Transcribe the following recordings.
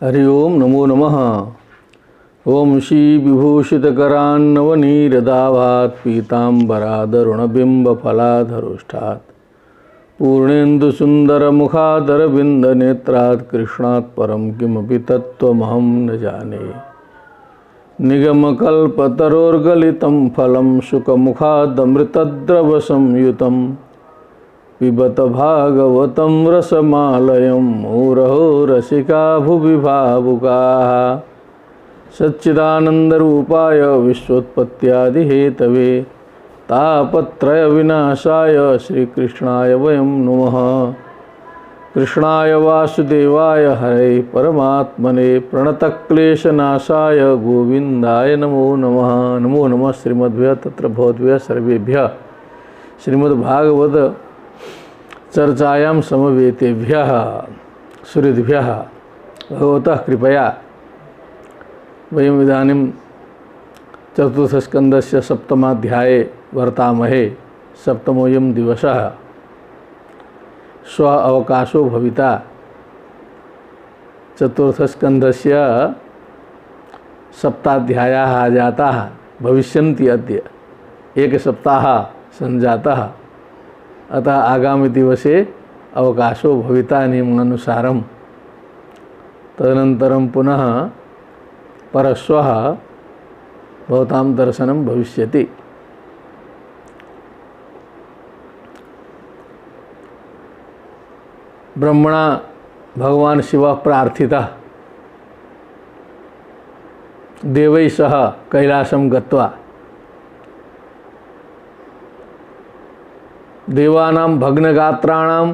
हरि ओम नमो नमः। ओम श्री विभूषितकरान्नवनीरदाभात् पीताम्बरादरुणबिम्बफलाधरोष्ठात् पूर्णेन्दुसुन्दरमुखादरविन्दनेत्रात् कृष्णात् परं किमपि तत्त्वमहं न जाने। निगमकल्पतरोर्गलितं फलं शुकमुखादमृतद्रवसंयुतं पिबत भागवतं रसमालयं मुहुरहो रसिका भुवि भावुकाः। सच्चिदानन्दरूपाय विश्वोत्पत्त्यादिहेतवे तापत्रयविनाशाय श्रीकृष्णाय वयं नमः। कृष्णाय वासुदेवाय हरे परमात्मने प्रणतक्लेशनाशाय गोविन्दाय नमो नमः। नमो नमः श्रीमद्भ्यः तत्र भवद्भ्यः सर्वेभ्यः श्रीमद्भागवत चर्चायां समवेतेभ्यः सुहृद्भ्यः भगवतः कृपया वयम् इदानीं चतुर्थस्कन्धस्य सप्तमाध्याये वर्तामहे। सप्तमोऽयं दिवसः। श्वः अवकाशो भविता। चतुर्थस्कन्धस्य सप्ताध्यायाः आजाताः भविष्यन्ति अद्य। एक सप्ताह सञ्जातः, अतः आगामी दिवसे अवकाशो भविता नियमानुसारं। तदनन्तरं पुनः परश्वः भवतां दर्शनं भविष्यति। ब्रह्मणा भगवान शिवः प्रार्थितः देवैः सह कैलासं गत्वा देवानां भग्नगात्राणां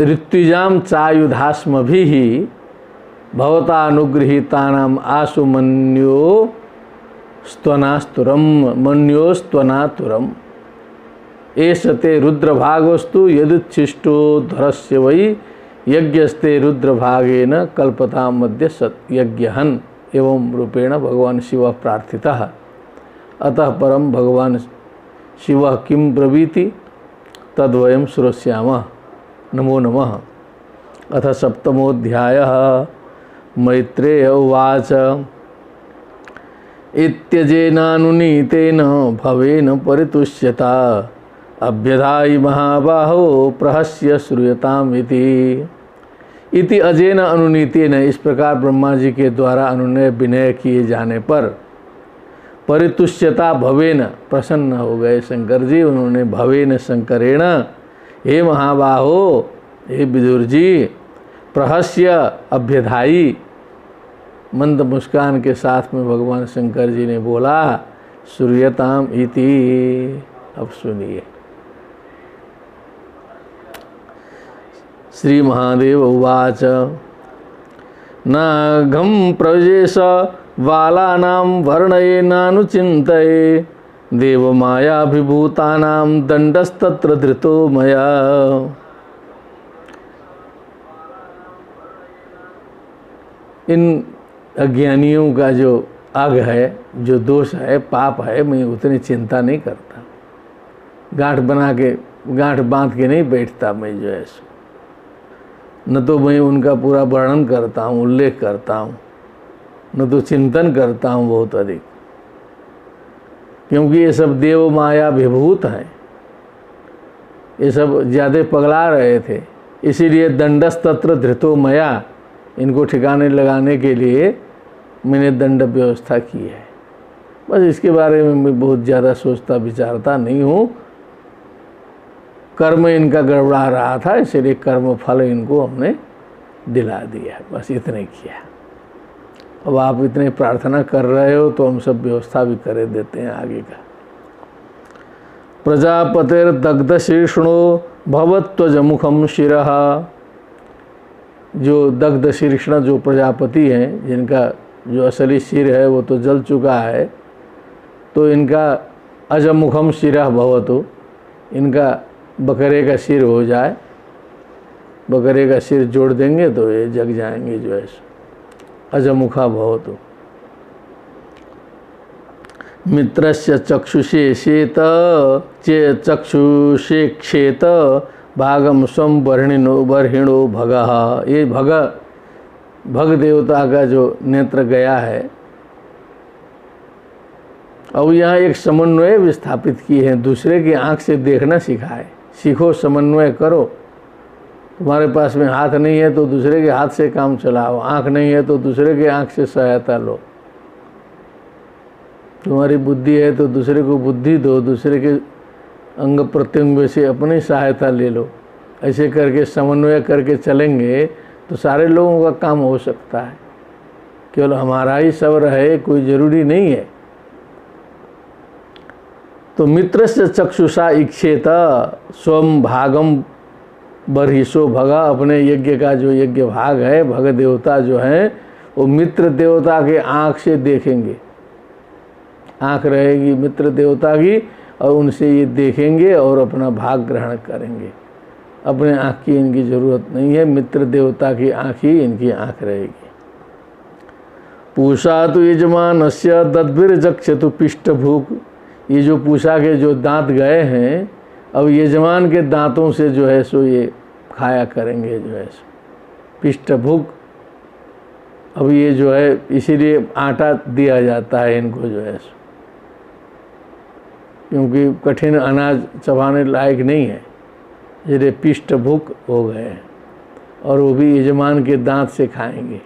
ऋत्विजां चायुधास्मभिः भवतानुगृहीतानाम् आसु मन्योस्त्वनातुरम् एष ते रुद्रभागोस्तु यदुच्छिष्टो धरस्य वै यज्ञस्ते रुद्रभागेन कल्पतां मध्य यज्ञहन्। एवं रूपेण भगवान शिवः प्रार्थितः। अतः परम भगवान शिवः किं ब्रवीति तद्वयं श्रोष्यामः। नमो नमः। अथ सप्तमोऽध्यायः। मैत्रेय उवाच इत्यजेनानुनीतेन भवेन परितुष्यता अभ्यधायि महाबाहो प्रहस्य श्रूयताम् इति अजेन अनुनीतेन। इस प्रकार ब्रह्मा जी के द्वारा अनुनय विनय किए जाने पर परितुष्यता भवेन प्रसन्न हो गए शंकर जी। उन्होंने भवेन शंकरेण, हे महाबाहो, हे विदुर जी, प्रहस्य अभ्यधायी, मंद मुस्कान के साथ में भगवान शंकर जी ने बोला, श्रूयताम इति। अब सुनिए। श्री महादेव उवाच नाघं प्रवेश बालानां वर्णयेनानुचिन्तये देवमायाभिभूतानां दण्डस्तत्र धृतो मया। इन अज्ञानियों का जो आग है, जो दोष है, पाप है, मैं उतनी चिंता नहीं करता। गांठ बांध के नहीं बैठता मैं जो है सो। न तो मैं उनका पूरा वर्णन करता हूँ, उल्लेख करता हूँ, न तो चिंतन करता हूँ बहुत अधिक, क्योंकि ये सब देव माया विभूत हैं। ये सब ज़्यादा पगला रहे थे, इसीलिए दंडस्तत्र धृतो मया। इनको ठिकाने लगाने के लिए मैंने दंड व्यवस्था की है। बस इसके बारे में मैं बहुत ज़्यादा सोचता विचारता नहीं हूँ। कर्म इनका गड़बड़ा रहा था, इसलिए कर्म फल इनको हमने दिला दिया, बस इतने किया। अब आप इतने प्रार्थना कर रहे हो तो हम सब व्यवस्था भी कर देते हैं आगे का। प्रजापतिर्दग्ध शीर्षणो भवत्वजमुखम शिरः। जो दग्ध शीर्षण जो प्रजापति हैं, जिनका जो असली सिर है वो तो जल चुका है, तो इनका अजमुखम शिरः भवतु, इनका बकरे का सिर हो जाए। बकरे का सिर जोड़ देंगे तो ये जग जाएंगे जो है। अजमुखा भवतु। मित्रस्य चक्षुषे चक्षुषे क्षेत भागम स्वम बर्हिणो भगः, ये भग देवता का जो नेत्र गया है। और यहाँ एक समन्वय विस्थापित किए हैं, दूसरे की आंख से देखना सिखाए। सीखो, समन्वय करो। तुम्हारे पास में हाथ नहीं है तो दूसरे के हाथ से काम चलाओ, आंख नहीं है तो दूसरे के आंख से सहायता लो। तुम्हारी बुद्धि है तो दूसरे को बुद्धि दो, दूसरे के अंग प्रत्यंग से अपनी सहायता ले लो। ऐसे करके समन्वय करके चलेंगे तो सारे लोगों का काम हो सकता है। केवल हमारा ही सब रहे कोई ज़रूरी नहीं है। तो मित्र से चक्षुषा इच्छेत स्वम भागम बर्हिषो भगा, अपने यज्ञ का जो यज्ञ भाग है, भग देवता जो है वो मित्र देवता के आँख से देखेंगे। आँख रहेगी मित्र देवता की और उनसे ये देखेंगे और अपना भाग ग्रहण करेंगे। अपने आँख की इनकी ज़रूरत नहीं है, मित्र देवता की आँख ही इनकी आँख रहेगी। पूषा तो यजमानस्य दद्भिर्जक्षतु पिष्टभूक, ये जो पूषा के जो दांत गए हैं अब यजमान के दांतों से जो है सो ये खाया करेंगे जो है सो पिष्टभूक। अब ये जो है इसीलिए आटा दिया जाता है इनको जो है सो, क्योंकि कठिन अनाज चबाने लायक नहीं है, इसलिए पिष्टभूक हो गए और वो भी यजमान के दांत से खाएंगे।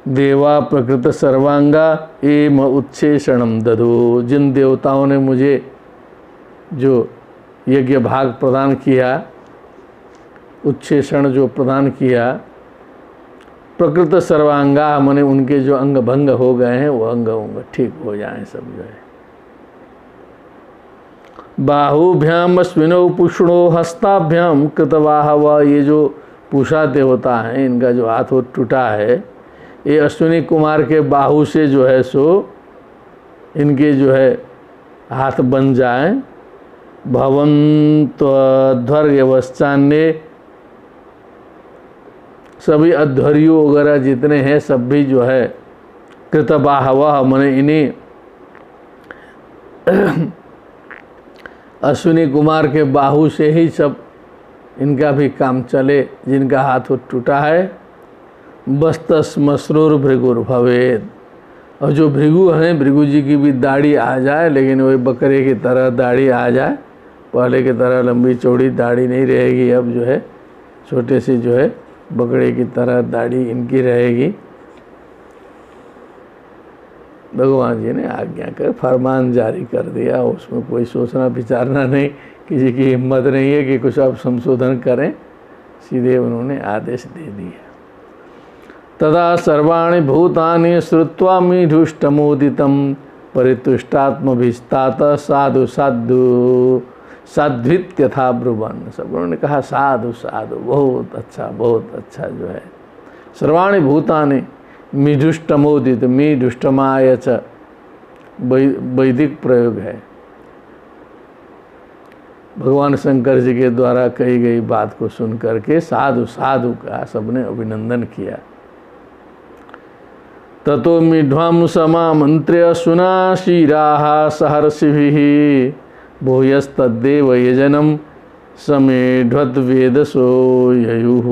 देवा प्रकृत सर्वांगा एम उच्छेषणम दधो, जिन देवताओं ने मुझे जो यज्ञ भाग प्रदान किया, उच्छेषण जो प्रदान किया, प्रकृत सर्वांगा माने उनके जो अंग भंग हो गए हैं वो अंग ठीक हो जाएं सब जो है। बाहुभ्याम अश्विनो पुष्णो हस्ताभ्याम कृतवाहव, ये जो पूषा देवता हैं इनका जो हाथ वो टूटा है, ये अश्विनी कुमार के बाहु से जो है सो इनके जो है हाथ बन जाए। भवन्त्वध्वर्यवश्चान्ये, सभी अध्वर्यु वगैरह जितने हैं सब भी जो है कृतबाहवः माने इन्हीं अश्विनी कुमार के बाहु से ही सब इनका भी काम चले, जिनका हाथ टूटा है। बस्तस्मश्रुर भृगुर भवेद, और जो भृगु हैं भृगु जी की भी दाढ़ी आ जाए, लेकिन वही बकरे की तरह दाढ़ी आ जाए, पहले की तरह लंबी चौड़ी दाढ़ी नहीं रहेगी, अब जो है छोटे से जो है बकरे की तरह दाढ़ी इनकी रहेगी। भगवान जी ने आज्ञा कर फरमान जारी कर दिया, उसमें कोई सोचना विचारना नहीं, किसी की हिम्मत नहीं है कि कुछ आप संशोधन करें, सीधे उन्होंने आदेश दे दिया। तदा सर्वाणि भूतानि श्रुत्वा मीढुष्टमोदितं परितुष्टात्मभिस्तात साधु साधु साध्वित्यथा ब्रुवन्, सब उन्होंने कहा साधु साधु, बहुत अच्छा जो है। सर्वाणि भूतानि मीढुष्टमोदित, मीढुष्टमाय च वैदिक प्रयोग है, भगवान शंकर जी के द्वारा कही गई बात को सुन करके साधु साधु का सबने अभिनंदन किया। ततो मीढ्वां समामन्त्र्य सुनाशीराः सहर्षिभिः भूयस्तद्देव यजनं समेढ्वद्वेदसो ययुः।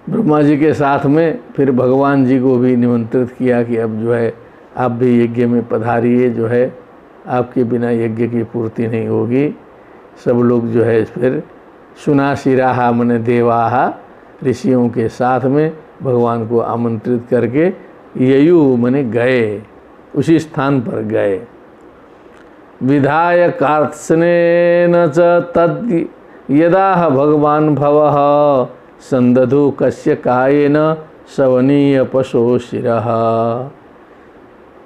ब्रह्मा जी के साथ में फिर भगवान जी को भी निमंत्रित किया कि अब जो है आप भी यज्ञ में पधारिए, जो है आपके बिना यज्ञ की पूर्ति नहीं होगी। सब लोग जो है फिर सुनाशिराहा मने देवाहा ऋषियों के साथ में भगवान को आमंत्रित करके ययु मने गए, उसी स्थान पर गए। विधाय कार्त्स्नेन च तद् यदाह भगवान भवः संदधु कस्य कायेन सवनीय पशो शिरः।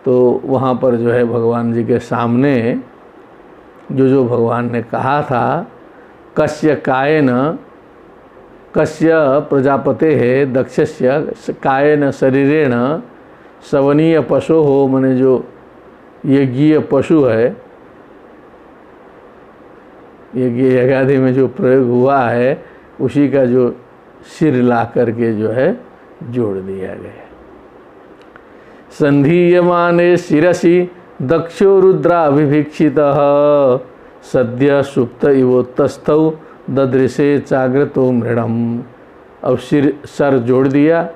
तो वहाँ पर जो है भगवान जी के सामने जो भगवान ने कहा था, कस्य कायेन, कस्य प्रजापते है दक्षस्य कायेन शरीरेण सवनीय पशु हो, माने जो यज्ञीय पशु है, यज्ञ यज्ञादि में जो प्रयोग हुआ है उसी का जो सिर ला करके जो है जोड़ दिया गया। संधीयमाने शिरसि दक्षो रुद्राभिभिक्षितः सद्य सुप्त इवोत्तस्थौ ददृशे जागृतो मृणम। अब सर जोड़ दिया,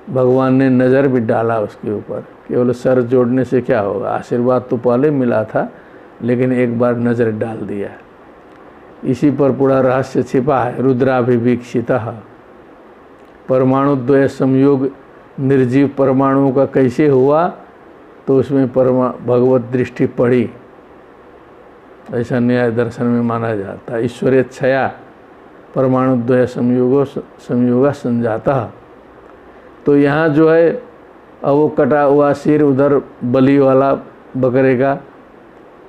भगवान ने नज़र भी डाला उसके ऊपर। केवल सर जोड़ने से क्या होगा, आशीर्वाद तो पहले मिला था, लेकिन एक बार नज़र डाल दिया। इसी पर पूरा रहस्य छिपा है। रुद्राभिवीक्षितः, परमाणु द्वय संयोग निर्जीव परमाणुओं का कैसे हुआ, तो उसमें भगवत दृष्टि पड़ी, ऐसा न्याय दर्शन में माना जाता है। ईश्वरीय छया परमाणु द्वय संयोग संजाता। तो यहाँ जो है अब वो कटा हुआ सिर उधर बलि वाला बकरे का,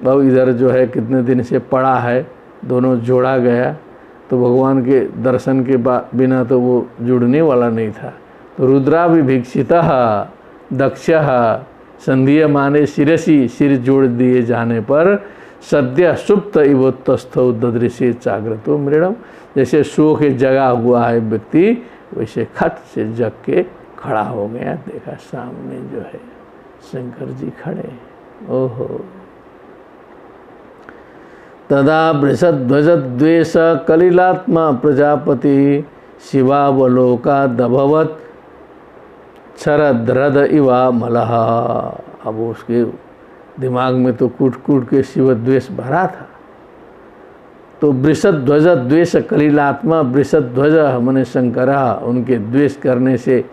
अब इधर जो है कितने दिन से पड़ा है, दोनों जोड़ा गया, तो भगवान के दर्शन के बिना तो वो जुड़ने वाला नहीं था। तो रुद्राभिवीक्षितः दक्षः संधीयमाने शिरसि, सिर जोड़ दिए जाने पर सद्य सुप्त इवोत्तस्थौ ददृशे जागृतो मृणम। जैसे सो के जगा हुआ है व्यक्ति, वैसे खट से जग के खड़ा हो गया। देखा सामने जो है शंकर जी खड़े। ओहो। तदा वृषध्वज द्वेष कलिलात्मा प्रजापति शिवावलोकादभवत् क्षरद्रद इवा मलः। अब उसके दिमाग में तो कूट कूट के शिवद्वेष भरा था। तो वृषध्वज द्वेष कलिलात्मा, वृषध्वज मने शंकरा, उनके द्वेष करने से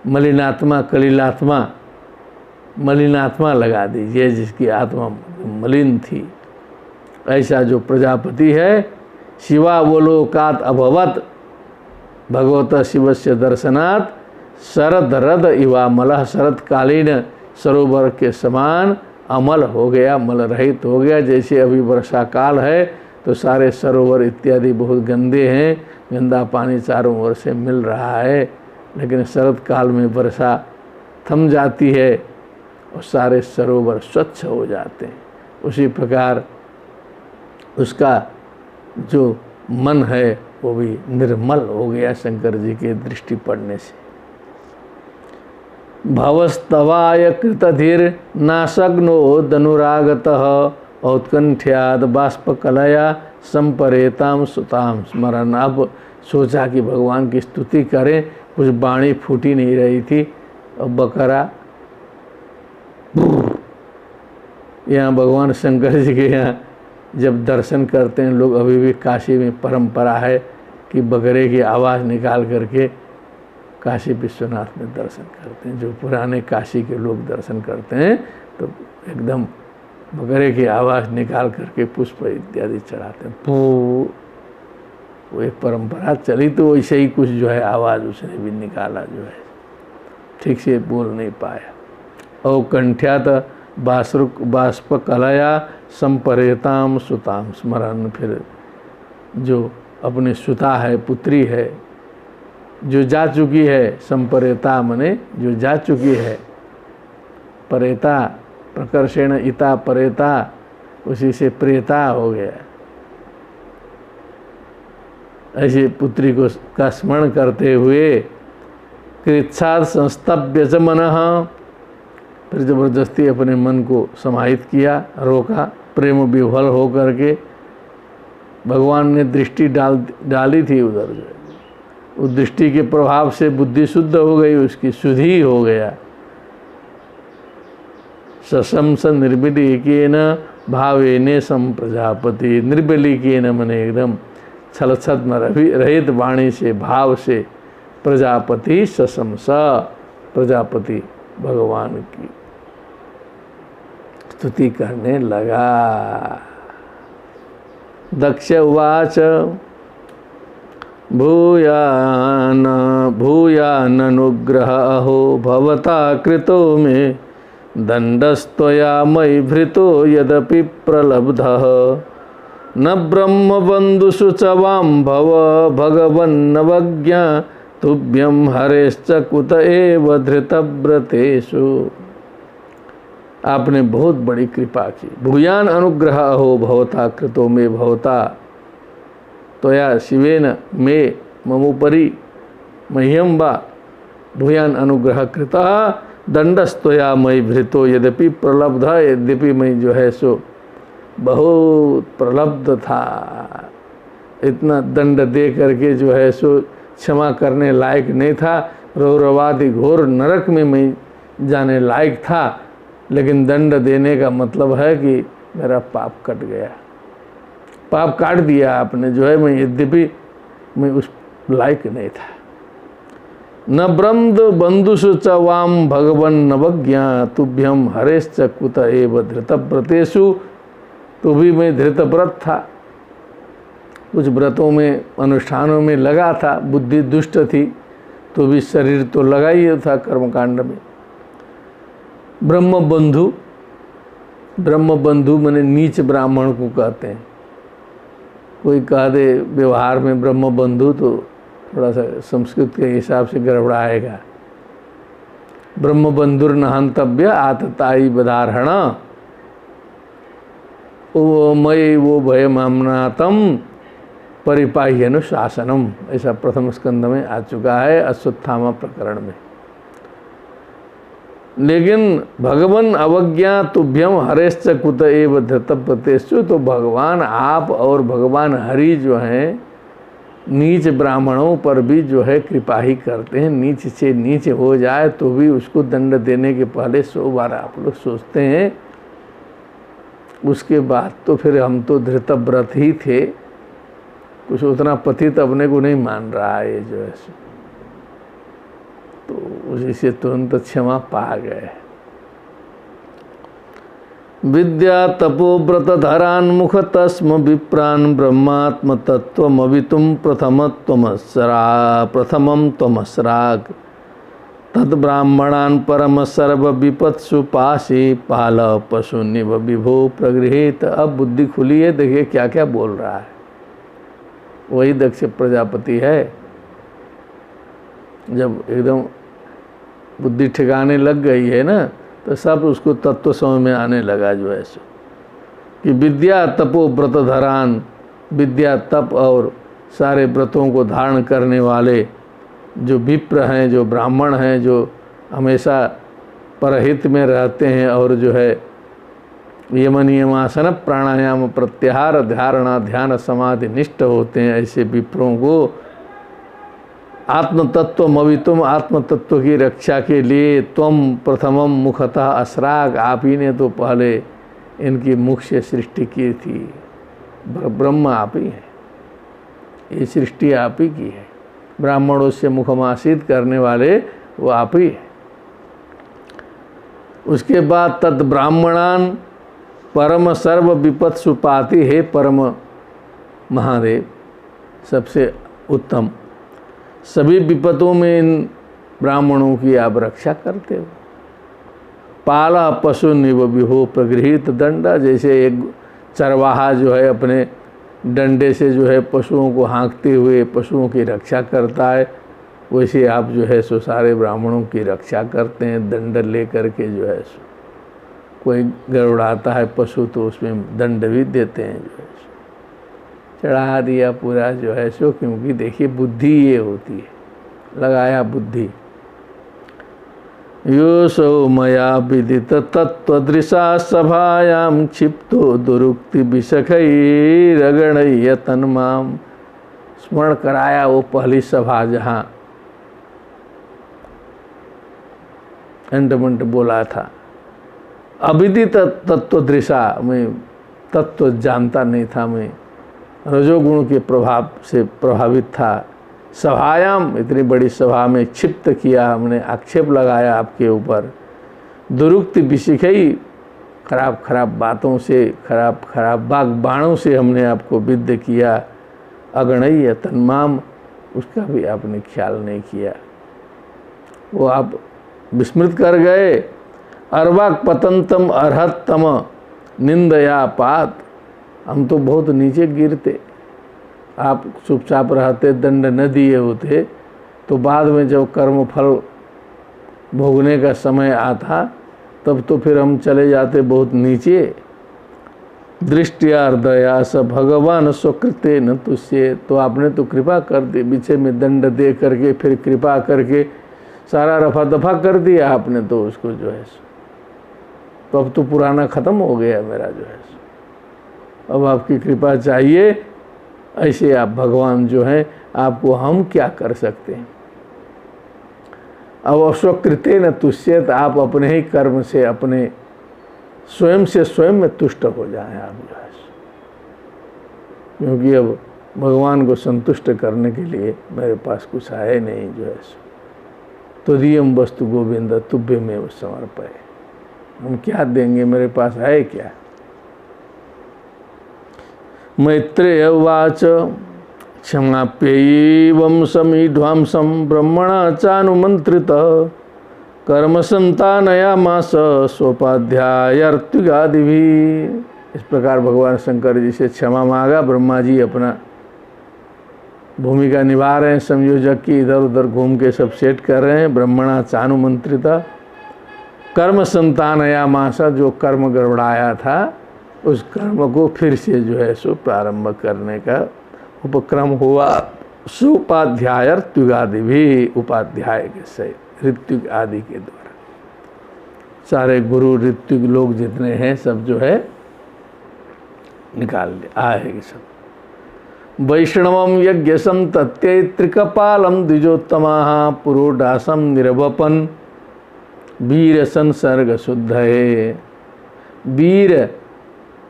मलिनात्मा कलिलात्मा, मलिनात्मा लगा दीजिए, जिसकी आत्मा मलिन थी। ऐसा जो प्रजापति है, शिवावलोकात् अभवत्, भगवत शिवस्य दर्शनात् शरद रद इवा मलः, शरदकालीन सरोवर के समान अमल हो गया, मल रहित हो गया। जैसे अभी वर्षा काल है तो सारे सरोवर इत्यादि बहुत गंदे हैं, गंदा पानी चारों ओर से मिल रहा है, लेकिन शरद काल में वर्षा थम जाती है और सारे सरोवर स्वच्छ हो जाते हैं। उसी प्रकार उसका जो मन है वो भी निर्मल हो गया शंकर जी के दृष्टि पड़ने से। भवस्तवाय कृतधीर नासग्नो धनुरागतः औत्कंठ्याद बाष्पकलया संपरेताम सुताम स्मरण। अब सोचा कि भगवान की स्तुति करें, कुछ वाणी फूटी नहीं रही थी। और बकरा, यहाँ भगवान शंकर जी के यहाँ जब दर्शन करते हैं लोग, अभी भी काशी में परंपरा है कि बकरे की आवाज़ निकाल करके काशी विश्वनाथ में दर्शन करते हैं। जो पुराने काशी के लोग दर्शन करते हैं तो एकदम बकरे की आवाज़ निकाल करके पुष्प इत्यादि चढ़ाते हैं। वो एक परंपरा चली, तो वैसे ही कुछ जो है आवाज़ उसने भी निकाला, जो है ठीक से बोल नहीं पाया। और कंठ्यात बाष्पकलया संपरेताम सुताम स्मरण। फिर जो अपनी सुता है, पुत्री है, जो जा चुकी है, संपरेता मने जो जा चुकी है, परेता प्रकर्षेण इता परेता, उसी से प्रेता हो गया। ऐसी पुत्री को का स्मरण करते हुए कृच्छाद संस्तभ्य च मनः, फिर जबरदस्ती अपने मन को समाहित किया, रोका, प्रेम विह्वल हो करके। भगवान ने दृष्टि डाली थी उधर, जो उस दृष्टि के प्रभाव से बुद्धि शुद्ध हो गई, उसकी शुद्धि हो गया। सशंस निर्बिलीकेन भावेने सम प्रजापति। निर्बिलीकेन मने एकदम छल छद्म रहित वाणी से, भाव से प्रजापति सशंस, प्रजापति भगवान की स्तुति करने लगा। दक्ष उवाच भूयाननुग्रह अहो भवता कृतो मे दंडस्त्वया मयि भृतो यदपि प्रलब्धः न ब्रह्मबन्धुषु च वां भव भगवन्नवज्ञा तुभ्यं हरेश्च कुत एव धृतव्रतेषु। आपने बहुत बड़ी कृपा की। भूयान अनुग्रह हो भवता कृतो मे भवता त्वया शिवेन मे ममुपरि मह्यं वा भूयान अनुग्रह कृतः दंडस्त्वया मयि भृतो यद्यपि प्रलब्ध, यद्यपि मैं जो है सो बहुत प्रलब्ध था, इतना दंड दे करके जो है सो क्षमा करने लायक नहीं था, रौरवादि घोर नरक में मैं जाने लायक था, लेकिन दंड देने का मतलब है कि मेरा पाप कट गया, पाप काट दिया आपने जो है, मैं यद्यपि मैं उस लायक नहीं था। न ब्रह्म बंधुषु च वाम भगवन नवज्ञा तुभ्यम हरेश्च कुत एव धृतव्रतेषु, तो भी मैं धृतव्रत था, कुछ व्रतों में अनुष्ठानों में लगा था, बुद्धि दुष्ट थी तो भी शरीर तो लगा ही था कर्मकांड में। ब्रह्मबंधु, ब्रह्मबंधु माने नीच ब्राह्मण को कहते हैं। कोई कह दे व्यवहार में ब्रह्मबंधु तो थोड़ा सा संस्कृत के हिसाब से गड़बड़ाएगा। ब्रह्मबंधुर न हंतव्य आतताई बधारण ओ मयि वो भयमामनातम परिपाही अनुशासनम, ऐसा प्रथम स्कंद में आ चुका है अश्वत्थामा प्रकरण में। लेकिन भगवान अवज्ञा तुभ्यम हरेश्च कुत एव धृतव्रतेषु, तो भगवान आप और भगवान हरि जो हैं नीच ब्राह्मणों पर भी जो है कृपा ही करते हैं। नीच से नीच हो जाए तो भी उसको दंड देने के पहले 100 बार आप लोग सोचते हैं, उसके बाद तो फिर हम तो धृतव्रत ही थे, कुछ उतना पतित अपने को नहीं मान रहा है ये जो है, तो उसी से तुरंत क्षमा पा गए। विद्या तपोव्रत धरान्मुख तस्म विप्रान ब्रह्मात्म तत्वमवितुम प्रथमम त्वमस्राग तद ब्राह्मणान परम सर्व विपत्सु पाशी पाल पशु निव विभो प्रगृहित। अब बुद्धि खुली है, देखिए क्या क्या बोल रहा है, वही दक्ष प्रजापति है। जब एकदम बुद्धि ठिकाने लग गई है ना, तो सब उसको तत्व समझ में आने लगा जो है सो कि विद्या तपो व्रत धरान, विद्या तप और सारे व्रतों को धारण करने वाले जो विप्र हैं, जो ब्राह्मण हैं, जो हमेशा परहित में रहते हैं और जो है यम नियमासन प्राणायाम प्रत्याहार धारणा ध्यान समाधि निष्ठ होते हैं, ऐसे विप्रों को आत्म तत्व अवितुम, आत्म तत्व की रक्षा के लिए त्वम प्रथमम मुखतः असराग, आप ही ने तो पहले इनकी मुख से सृष्टि की थी। ब्रह्म आप ही हैं, ये सृष्टि आप ही की है, ब्राह्मणों से मुखमासित करने वाले वो आप ही हैं। उसके बाद तद ब्राह्मणान परम सर्व विपत् सुपाति, हे परम महादेव सबसे उत्तम, सभी विपतों में इन ब्राह्मणों की आप रक्षा करते हो। पाला पशु निव विभो प्रगृहित दंडा, जैसे एक चरवाहा जो है अपने डंडे से जो है पशुओं को हाँकते हुए पशुओं की रक्षा करता है, वैसे आप जो है सो सारे ब्राह्मणों की रक्षा करते हैं दंड ले करके जो है सो। कोई गड़बड़ाता है पशु तो उसमें दंड भी देते हैं जो है सो, चढ़ा दिया पूरा जो है सो, क्योंकि देखिए बुद्धि ये होती है, लगाया बुद्धि। यो सो मया विदित तत्वदृशा सभायां क्षिप्तो दुरुक्ति विशखैरगणय्य तन्माम, स्मरण कराया वो पहली सभा जहाँ एंडमंट बोला था। अविदित तत्वदृशा, मैं तत्व जानता नहीं था, मैं रजोगुण के प्रभाव से प्रभावित था। सभायाम, इतनी बड़ी सभा में क्षिप्त किया हमने, आक्षेप लगाया आपके ऊपर। दुरुक्ति विशिखई, खराब खराब बातों से, खराब खराब बाणों से हमने आपको विद्ध किया। अगणय्य तन्माम, उसका भी आपने ख्याल नहीं किया, वो आप विस्मृत कर गए। अर्वाक पतंतम अर्हतम निंदया पात, हम तो बहुत नीचे गिरते, आप चुपचाप रहते, दंड न दिए होते तो बाद में जब कर्म फल भोगने का समय आता तब तो फिर हम चले जाते बहुत नीचे। दृष्टिया दया स भगवान स्वकृते न तुष्य, तो आपने तो कृपा कर दी, पीछे में दंड दे करके फिर कृपा करके सारा रफा दफा कर दिया आपने तो उसको जो है, तो अब तो पुराना ख़त्म हो गया मेरा जो है। अब आपकी कृपा चाहिए। ऐसे आप भगवान जो हैं, आपको हम क्या कर सकते हैं। अब स्वकृते न तुष्यत, आप अपने ही कर्म से अपने स्वयं से स्वयं में तुष्ट हो जाएं आप जो है, क्योंकि अब भगवान को संतुष्ट करने के लिए मेरे पास कुछ है नहीं जो है। तो दियम वस्तु गोविंद तुभ्य में वो समर्पय, हम क्या देंगे, मेरे पास है क्या। मैत्रेय उवाच क्षमाप्यैवं समीढ्वांसं ब्रह्मणा चानुमन्त्रित कर्म संतानयामास स्वोपाध्यायार्तिगादिभिः। इस प्रकार भगवान शंकर जी से क्षमा मांगा। ब्रह्मा जी अपना भूमिका निभा रहे हैं संयोजक की, इधर उधर घूम के सब सेट कर रहे हैं। ब्रह्मणा चानुमंत्रिता कर्म संतानयामास, जो कर्म गड़बड़ाया था उस कर्म को फिर से जो है सो प्रारंभ करने का उपक्रम हुआ। सुपाध्याय ऋत्विगादि भी, उपाध्याय के से ऋत्विक आदि के द्वारा सारे गुरु ऋत्विक लोग जितने हैं सब जो है निकाल आए सब। वैष्णवम यज्ञ संतत्य त्रिकपालम द्विजोत्तमाः पुरोडासम निरवपन वीर संसर्ग शुद्धये। वीर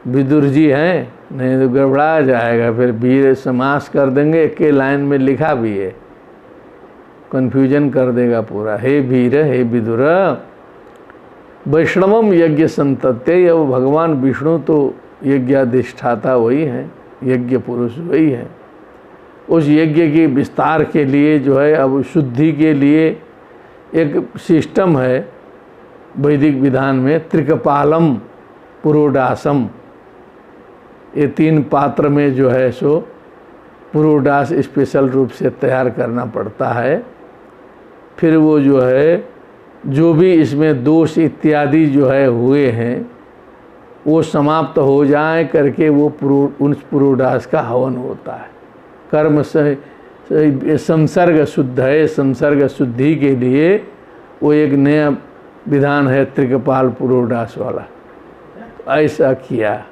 विदुर जी हैं, नहीं तो गड़बड़ा जाएगा, फिर वीर समास कर देंगे, एक के लाइन में लिखा भी है, कन्फ्यूजन कर देगा पूरा। हे वीर हे विदुर। वैष्णवम यज्ञ संतत्य, अब भगवान विष्णु तो यज्ञाधिष्ठाता वही हैं, यज्ञ पुरुष वही है। उस यज्ञ के विस्तार के लिए जो है, अब शुद्धि के लिए एक सिस्टम है वैदिक विधान में, त्रिकपालम पुरोडासम, ये 3 पात्र में जो है सो पुरोडास स्पेशल रूप से तैयार करना पड़ता है। फिर वो जो है जो भी इसमें दोष इत्यादि जो है हुए हैं वो समाप्त हो जाए करके वो उन पुरोडास का हवन होता है। कर्म से संसर्ग शुद्ध है, संसर्ग शुद्धि के लिए वो एक नया विधान है त्रिकपाल पुरोडास वाला। ऐसा किया।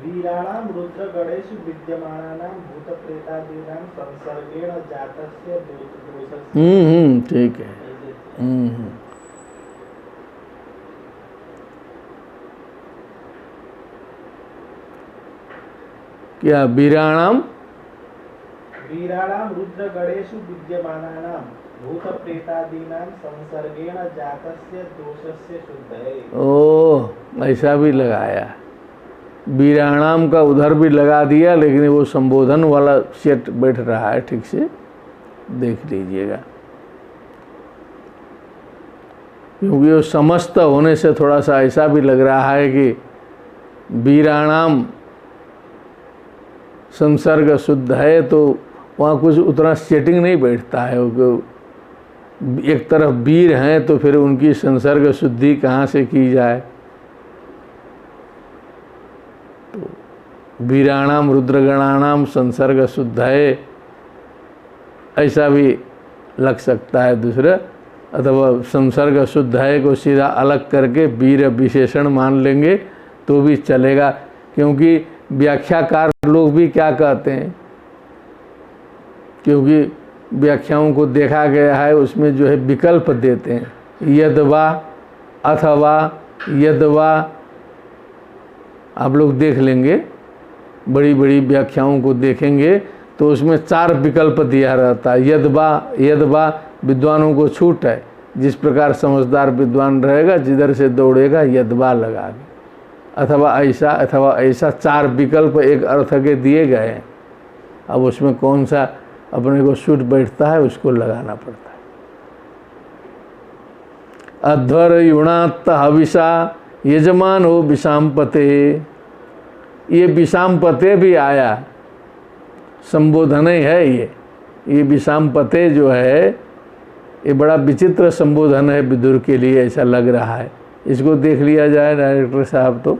वीराणाम रुद्र गणेशु विद्यमानानाम भूत प्रेतादीनां संसर्गेण जातस्य दोषस्य। ठीक है। क्या वीराणाम रुद्र गणेशु विद्यमानानां भूत प्रेतादीनां संसर्गेण जातस्य दोषस्य शुद्धये। ओह, ऐसा भी लगाया। वीराणाम का उधर भी लगा दिया, लेकिन वो संबोधन वाला सेट बैठ रहा है, ठीक से देख लीजिएगा, क्योंकि वो समस्त होने से थोड़ा सा ऐसा भी लग रहा है कि वीराणाम संसर्ग शुद्ध है, तो वहाँ कुछ उतना सेटिंग नहीं बैठता है। एक तरफ वीर हैं तो फिर उनकी संसर्ग शुद्धि कहाँ से की जाए। तो वीराणाम रुद्रगणानाम संसर्ग शुद्ध है, ऐसा भी लग सकता है दूसरा, अथवा संसर्ग शुद्ध है को सीधा अलग करके वीर विशेषण मान लेंगे तो भी चलेगा, क्योंकि व्याख्याकार लोग भी क्या कहते हैं, क्योंकि व्याख्याओं को देखा गया है उसमें जो है विकल्प देते हैं, यदवा अथवा यदवा। आप लोग देख लेंगे, बड़ी बड़ी व्याख्याओं को देखेंगे तो उसमें 4 विकल्प दिया रहता है। यदवा विद्वानों को छूट है, जिस प्रकार समझदार विद्वान रहेगा जिधर से दौड़ेगा यदवा लगा के, अथवा ऐसा 4 विकल्प एक अर्थ के दिए गए हैं। अब उसमें कौन सा अपने को सूट बैठता है उसको लगाना पड़ता है। अध्वर युणात्त हविषा यजमान हो विषामपते, ये विषामपते भी आया, संबोधन ही है ये विषामपते जो है ये बड़ा विचित्र संबोधन है विदुर के लिए, ऐसा लग रहा है। इसको देख लिया जाए डायरेक्टर साहब तो,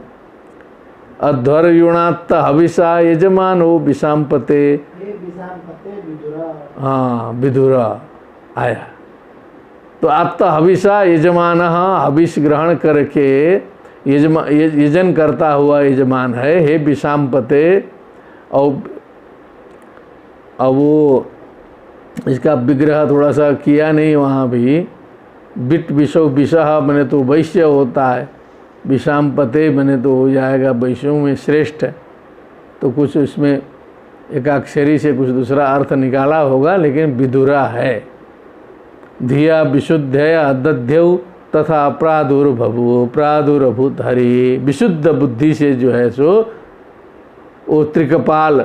अध्वर युणात्त हविषा यजमान हो विषामपते, हाँ विदुरा आया। तो आत्ता हविषा यजमान, हविष ग्रहण करके यजन करता हुआ यजमान है, हे विषामपते। और अब वो इसका विग्रह थोड़ा सा किया नहीं वहाँ भी। बिट विषो विषह मैंने तो वैश्य होता है, विषामपते मैंने तो हो जाएगा वैश्यों में श्रेष्ठ। तो कुछ इसमें एकाक्षरी से कुछ दूसरा अर्थ निकाला होगा, लेकिन विदुरा है। धिया विशुद्धया दध्यौ तथा प्रादुर्भवो प्रादुर्भूत हरि। विशुद्ध बुद्धि से जो है सो वो त्रिकपाल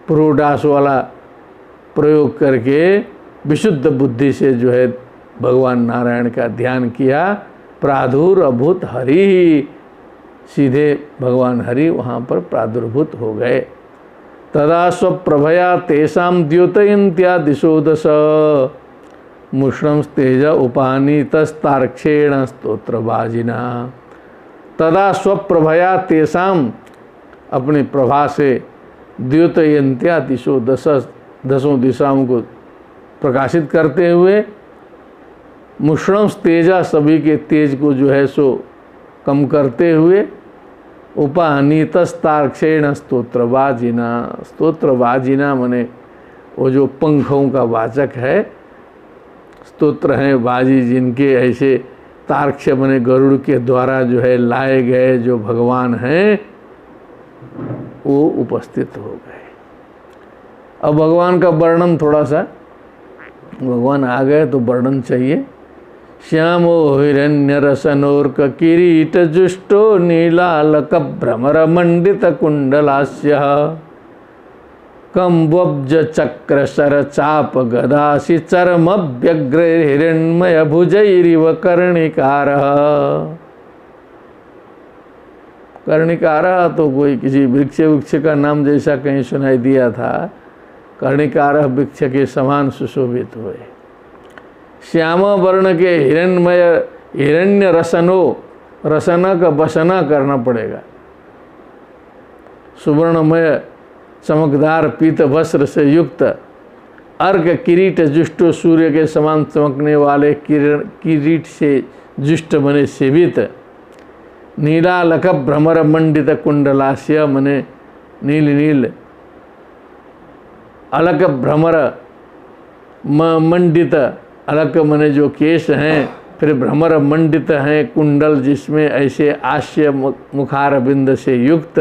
पुरोडास वाला प्रयोग करके विशुद्ध बुद्धि से जो है भगवान नारायण का ध्यान किया। प्रादुर्भूत हरि, सीधे भगवान हरि वहाँ पर प्रादुर्भूत हो गए। तदा स्वप्रभया तेषां द्योतयन्त्या दिशो दश मुष्णं तेज उपानीतस्तार्क्षेण स्तोत्रवाजिना। तदा स्वप्रभया तेषां, अपनी प्रभा से, द्योतयन्त्या दिशो दश, दसों दिशाओं को प्रकाशित करते हुए, मुष्णं तेजा, सभी के तेज को जो है सो कम करते हुए, उपानीतस्तार्क्षेण स्तोत्रवाजिना। स्तोत्रवाजिना माने वो जो पंखों का वाचक है, स्तोत्र हैं बाजी जिनके ऐसे तार्क्ष माने गरुड़ के द्वारा जो है लाए गए जो भगवान हैं वो उपस्थित हो गए। अब भगवान का वर्णन थोड़ा सा, भगवान आ गए तो वर्णन चाहिए। श्यामो हिरण्यरसनोर्क किरीट जुष्टो नीलालक भ्रमर मंडित कुंडलास्य कम्बब्ज चक्र शर चाप गदासी चरम व्यग्र हिरण्मय भुजैरिव कर्णिकारः। कर्णिकारः तो कोई किसी वृक्ष का नाम जैसा कहीं सुनाई दिया था। कर्णिकारः वृक्ष के समान सुशोभित हुए। श्याम वर्ण के हिरण्मय, हिरण्य रसनो, रसना का बसना करना पड़ेगा। सुवर्णमय चमकदार पीत वस्त्र से युक्त, अर्घ किरीट जुष्टो, सूर्य के समान चमकने वाले किरीट से जुष्ट मने सेवित, नीलालक भ्रमर मंडित कुंडलास्य मने नील नील, अलक भ्रमर मंडित, अलक मने जो केश हैं, फिर भ्रमर मंडित हैं कुंडल जिसमें ऐसे आश्य मुखारबिंद से युक्त,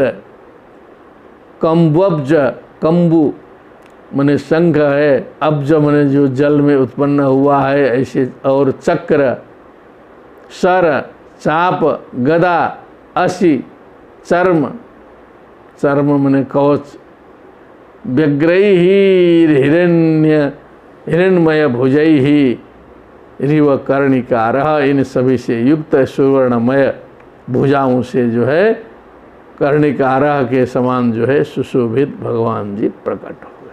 कम्बब्ज, कम्बु मने शंख है, अब्ज मने जो जल में उत्पन्न हुआ है ऐसे, और चक्र, सर, चाप, गदा, असी, चर्म, चर्म मने कवच, व्यग्रैः हिरण्मय भुजैः रिव कर्णिकारः, इन सभी से युक्त सुवर्णमय भुजाओं से जो है कर्णिकारः के समान जो है सुशोभित भगवान जी प्रकट हुए।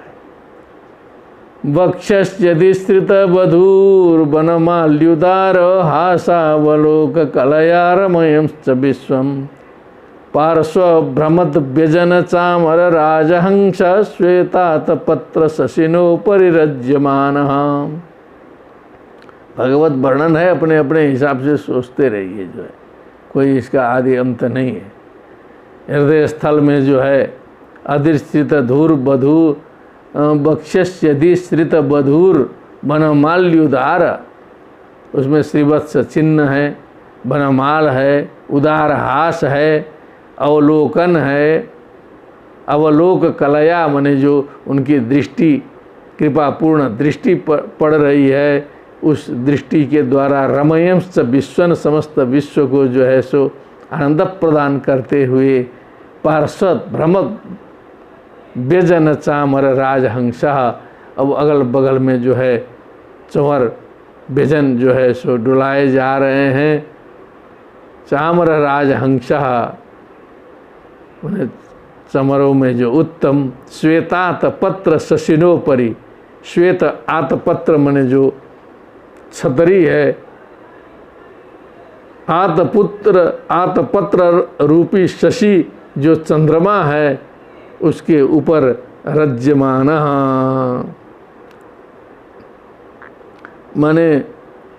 वक्षस्यधिश्रित वधूर्वनमाल्युदार हासावलोक कलयारमयंश्च विश्वम् पार्श्वभ्रमद व्यजन चामर राजहंस श्वेतात पत्र शशिनो परिरज्यमानः। भगवत वर्णन है, अपने अपने हिसाब से सोचते रहिए, जो है कोई इसका आदि अंत नहीं है। हृदय स्थल में जो है अधिश्रित धूर बधू बक्षस्यधिश्रित बधूर बनमाल्युदार, उसमें श्रीवत्स चिन्ह है, बनमाल है, उदार हास है, अवलोकन है, अवलोक कलया माने जो उनकी दृष्टि कृपापूर्ण दृष्टि पड़ रही है, उस दृष्टि के द्वारा रमयंस विश्वन समस्त विश्व को जो है सो आनंद प्रदान करते हुए, पार्षद भ्रमद व्यजन चामर राजहंसा, अब अगल बगल में जो है चंवर व्यजन जो है सो डुलाए जा रहे हैं। चामर राजहंसा उन्हें चमरों में जो उत्तम, श्वेतात पत्र शशिनोपरि, श्वेत आतपत्र मने जो छतरी है, आतपत्र रूपी शशि जो चंद्रमा है उसके ऊपर रज्यमान, माने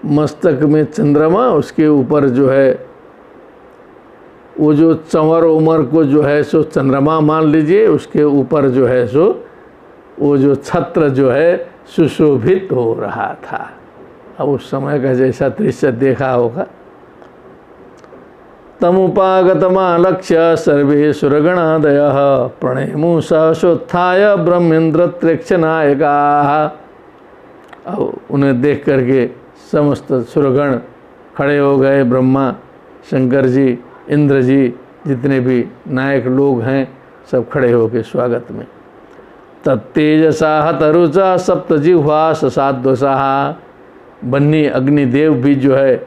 मस्तक में चंद्रमा, उसके ऊपर जो है वो जो चंवर उमर को जो है सो चंद्रमा मान लीजिए, उसके ऊपर जो है सो वो जो छत्र जो है सुशोभित हो रहा था। अब उस समय का जैसा दृश्य देखा होगा। तमुपागतमालक्ष्य सर्वे सुरगणादयः प्रणेमु सहसोत्थाय ब्रह्मेन्द्र त्रेक्षनायकाः। अब उन्हें देख करके समस्त सुरगण खड़े हो गए। ब्रह्मा, शंकर जी, इंद्र जी, जितने भी नायक लोग हैं सब खड़े हो के स्वागत में। तत्तेजसा हतरुचा सप्तजिह्वा ससाद्वसाः। बन्नी अग्निदेव भी जो है,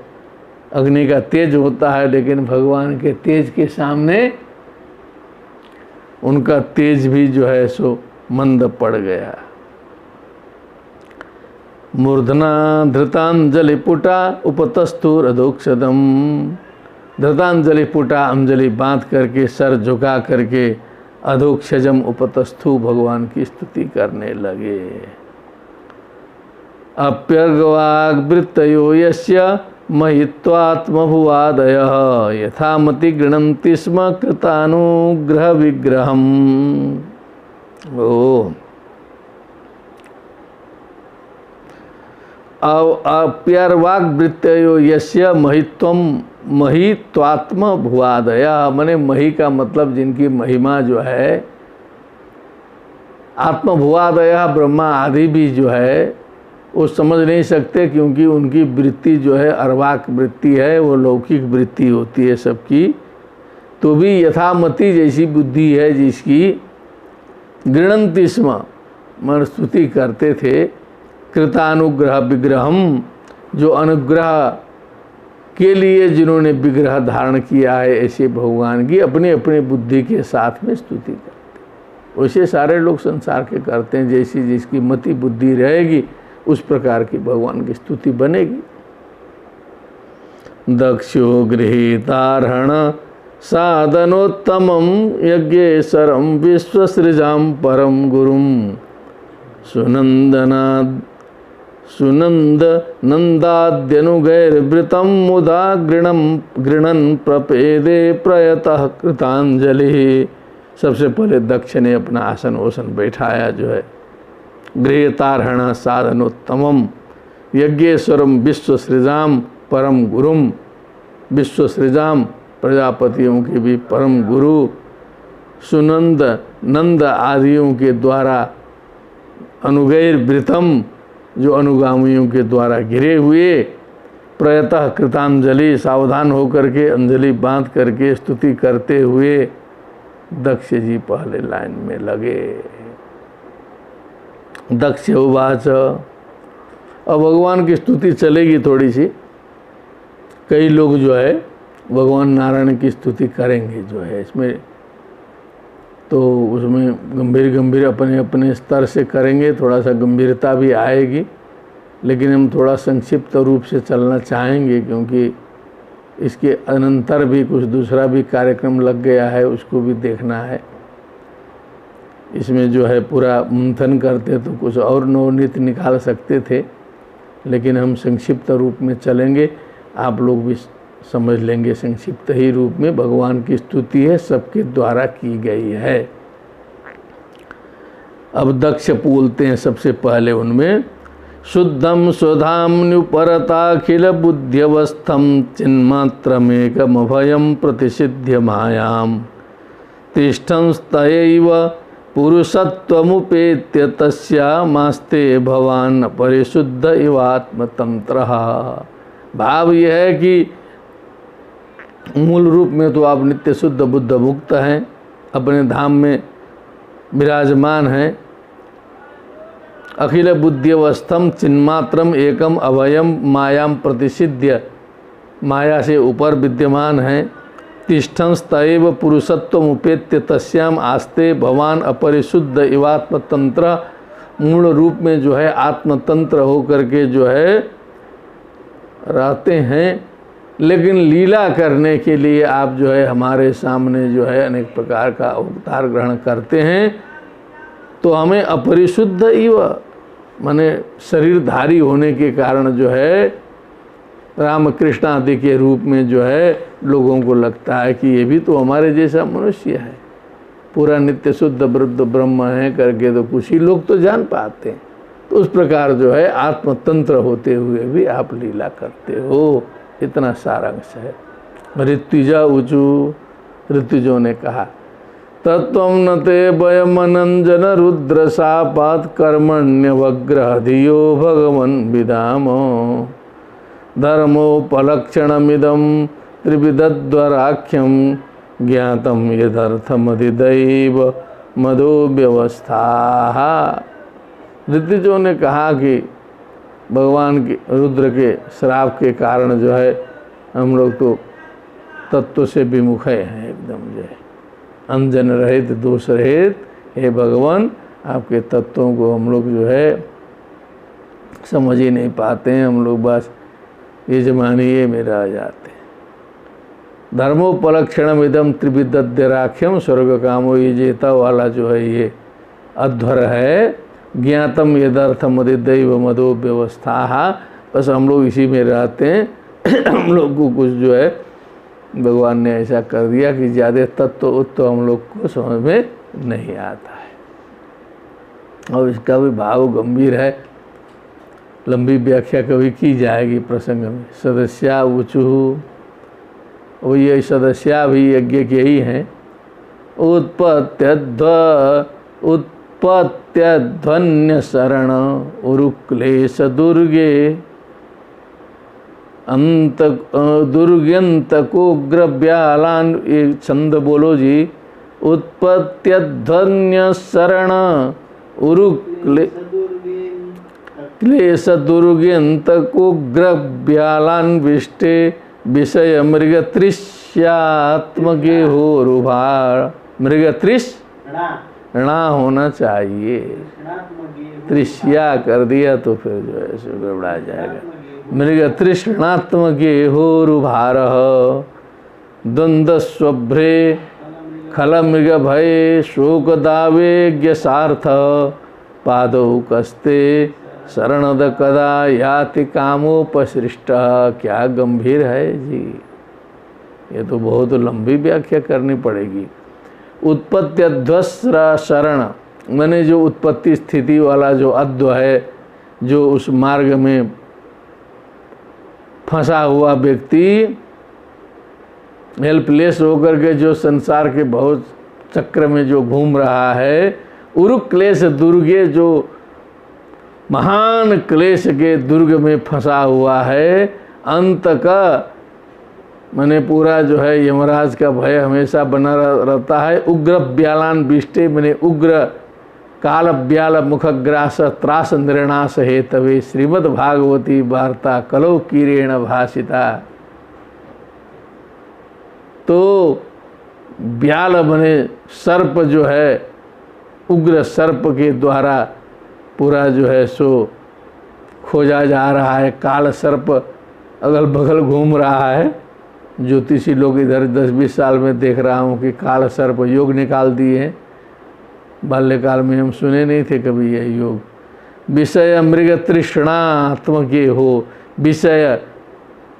अग्नि का तेज होता है, लेकिन भगवान के तेज के सामने उनका तेज भी जो है सो मंद पड़ गया। मूर्धना धृतांजलि पुटा उपतस्थुरधोक्षदम। धृतांजलि पुटा, अंजलि बांध करके, सर झुका करके अधोक्षजम उपतस्थु भगवान की स्तुति करने लगे। अप्यर्गवाग्वृत्तयो यस्य महित्वात्मभुवादयः यथामति गृह्णन्ति स्म कृतानुग्रह विग्रहम्। ओ अप्यर्वाग्वृत्तयो यस्य महित्वात्म भुवादया, माने मही का मतलब जिनकी महिमा जो है, आत्मभुवादया ब्रह्मा आदि भी जो है वो समझ नहीं सकते, क्योंकि उनकी वृत्ति जो है अर्वाक वृत्ति है, वो लौकिक वृत्ति होती है सबकी। तो भी यथामति जैसी बुद्धि है जिसकी, गृह्णन्ति स्म मन स्तुति करते थे, कृतानुग्रह विग्रहम, जो अनुग्रह के लिए जिन्होंने विग्रह धारण किया है, ऐसे भगवान की अपने अपने बुद्धि के साथ में स्तुति करते। वैसे सारे लोग संसार के करते हैं, जैसी जिसकी मति बुद्धि रहेगी उस प्रकार की भगवान की स्तुति बनेगी। दक्षो गृहीतार्हण साधनोत्तमं यज्ञेश्वरं विश्वसृजां परम गुरुं सुनंद नंदाद्यनुगैर्वृतं मुदा गृणन् प्रपेदे प्रयतः कृतांजलि। सबसे पहले दक्ष ने अपना आसन ओसन बैठाया जो है। गृहीतार्हण साधनोत्तमम यज्ञेश्वरम विश्वसृजाम परम गुरुम, विश्वसृजाम प्रजापतियों के भी परम गुरु, सुनंद नंद आदियों के द्वारा अनुगैर्वृतम, जो अनुगामियों के द्वारा घिरे हुए, प्रयतः कृतांजलि, सावधान होकर के अंजलि बांध करके स्तुति करते हुए दक्ष जी पहले लाइन में लगे। दक्ष उवाच, अब भगवान की स्तुति चलेगी थोड़ी सी। कई लोग जो है भगवान नारायण की स्तुति करेंगे जो है इसमें, तो उसमें गंभीर अपने अपने स्तर से करेंगे, थोड़ा सा गंभीरता भी आएगी, लेकिन हम थोड़ा संक्षिप्त रूप से चलना चाहेंगे, क्योंकि इसके अनंतर भी कुछ दूसरा भी कार्यक्रम लग गया है, उसको भी देखना है। इसमें जो है पूरा मंथन करते तो कुछ और नवनीत निकाल सकते थे, लेकिन हम संक्षिप्त रूप में चलेंगे, आप लोग भी समझ लेंगे। संक्षिप्त ही रूप में भगवान की स्तुति है, सबके द्वारा की गई है। अब दक्ष बोलते हैं सबसे पहले उनमें, शुद्धम सुधाम्युपरताखिल बुद्ध्यवस्थम चिन्मात्रमेकमभयं प्रतिसिद्ध्य मायां तिष्ठंस्तयैव पुरुषत्वमुपेत्य तस्यामास्ते भवान् परिशुद्ध इवात्मतंत्रः। भाव यह है कि मूल रूप में तो आप नित्य शुद्ध बुद्ध मुक्त हैं, अपने धाम में विराजमान हैं। अखिल बुद्ध्यवस्थम चिन्मात्रम एकम अभयम मायाम प्रतिसिद्ध्य, माया से ऊपर विद्यमान हैं। तिष्ठंस्तैव पुरुषत्वम उपेत्य तस्याम आस्ते भवान अपरिशुद्ध इवात्मतंत्र, मूल रूप में जो है आत्मतंत्र होकर के जो है रहते हैं, लेकिन लीला करने के लिए आप जो है हमारे सामने जो है अनेक प्रकार का अवतार ग्रहण करते हैं। तो हमें अपरिशुद्ध इव, माने शरीरधारी होने के कारण जो है राम कृष्ण आदि के रूप में जो है लोगों को लगता है कि ये भी तो हमारे जैसा मनुष्य है, पूरा नित्य शुद्ध वृद्ध ब्रह्म है करके तो कुछ ही लोग तो जान पाते हैं। तो उस प्रकार जो है आत्मतंत्र होते हुए भी आप लीला करते हो, इतना सारांश है। ऋत्विजा ऊचु, ऋत्विजों ने कहा तत्व न ते वयमनंजन रुद्र सापात कर्मण्यवग्रह धियो भगवन् विदाम धर्मोपलक्षणमिदं त्रिविधद्वराख्यं ज्ञातं यदर्थमधिदैव मदो व्यवस्था। ऋत्विजों ने कहा कि भगवान के रुद्र के श्राप के कारण जो है हम लोग तो तत्व से विमुख हैं, एकदम जो है अंजन रहित दोष रहित। हे भगवान, आपके तत्वों को हम लोग जो है समझ ही नहीं पाते हैं, हम लोग बस ये जमानिए में रह जाते हैं। धर्मोपलक्षणम इदम त्रिविद्यराख्यम स्वर्ग कामो ये जेता वाला जो है ये अध्वर है। ज्ञातम यदर्थम अधिदैव मदो व्यवस्था, बस हम लोग इसी में रहते हैं। हम लोग को कुछ जो है भगवान ने ऐसा कर दिया कि ज़्यादा तत्व उत्व हम लोग को समझ में नहीं आता है। और इसका भी भाव गंभीर है, लंबी व्याख्या कभी की जाएगी प्रसंग में। सदस्या ऊचु, वो ये सदस्या भी यज्ञ के ही हैं। उत्पत्त्यध्वन्य शरण उरुक्लेश दुर्गे अंत दुर्गंत को ग्रव्यालान, एक छंद बोलो जी। उत्पत्त्यध्वन्य शरण उरुक्लेश दुर्गंत को ग्रव्यालान विष्टे विषय मृग तृष्यात्मके हो रुभार। मृग तृष्णा होना चाहिए, तृष्या कर दिया तो फिर जो है सो गड़बड़ा जाएगा। मृग तृष्णात्मके हो रुभार द्वंद्व स्वभ्रे खल मृग भय शोक दावेज्ञ सार्थ पादौ कस्ते शरणद कदा याति कामोपसृष्ट। क्या गंभीर है जी, ये तो बहुत लंबी व्याख्या करनी पड़ेगी। उत्पत्ति अध्वस्र शरण, मैंने जो उत्पत्ति स्थिति वाला जो अध्व है, जो उस मार्ग में फंसा हुआ व्यक्ति, हेल्पलेस होकर के जो संसार के बहुत चक्र में जो घूम रहा है। उरुक क्लेश दुर्गे, जो महान क्लेश के दुर्ग में फंसा हुआ है। अंत का मैंने पूरा जो है यमराज का भय हमेशा बना रहता है। उग्र ब्यालान विष्टे, मैंने उग्र काल ब्याल मुखग्रास त्रास निर्णास हेतवे श्रीमद् भागवती वार्ता कलो कीरेण भाषिता। तो ब्याल बने सर्प जो है, उग्र सर्प के द्वारा पूरा जो है सो खोजा जा रहा है। काल सर्प अगल बगल घूम रहा है। ज्योतिषी लोग इधर 10-20 साल में देख रहा हूँ कि काल सर्प योग निकाल दिए हैं। बाल्यकाल में हम सुने नहीं थे कभी यह योग। विषय मृग तृष्णात्मके हो, विषय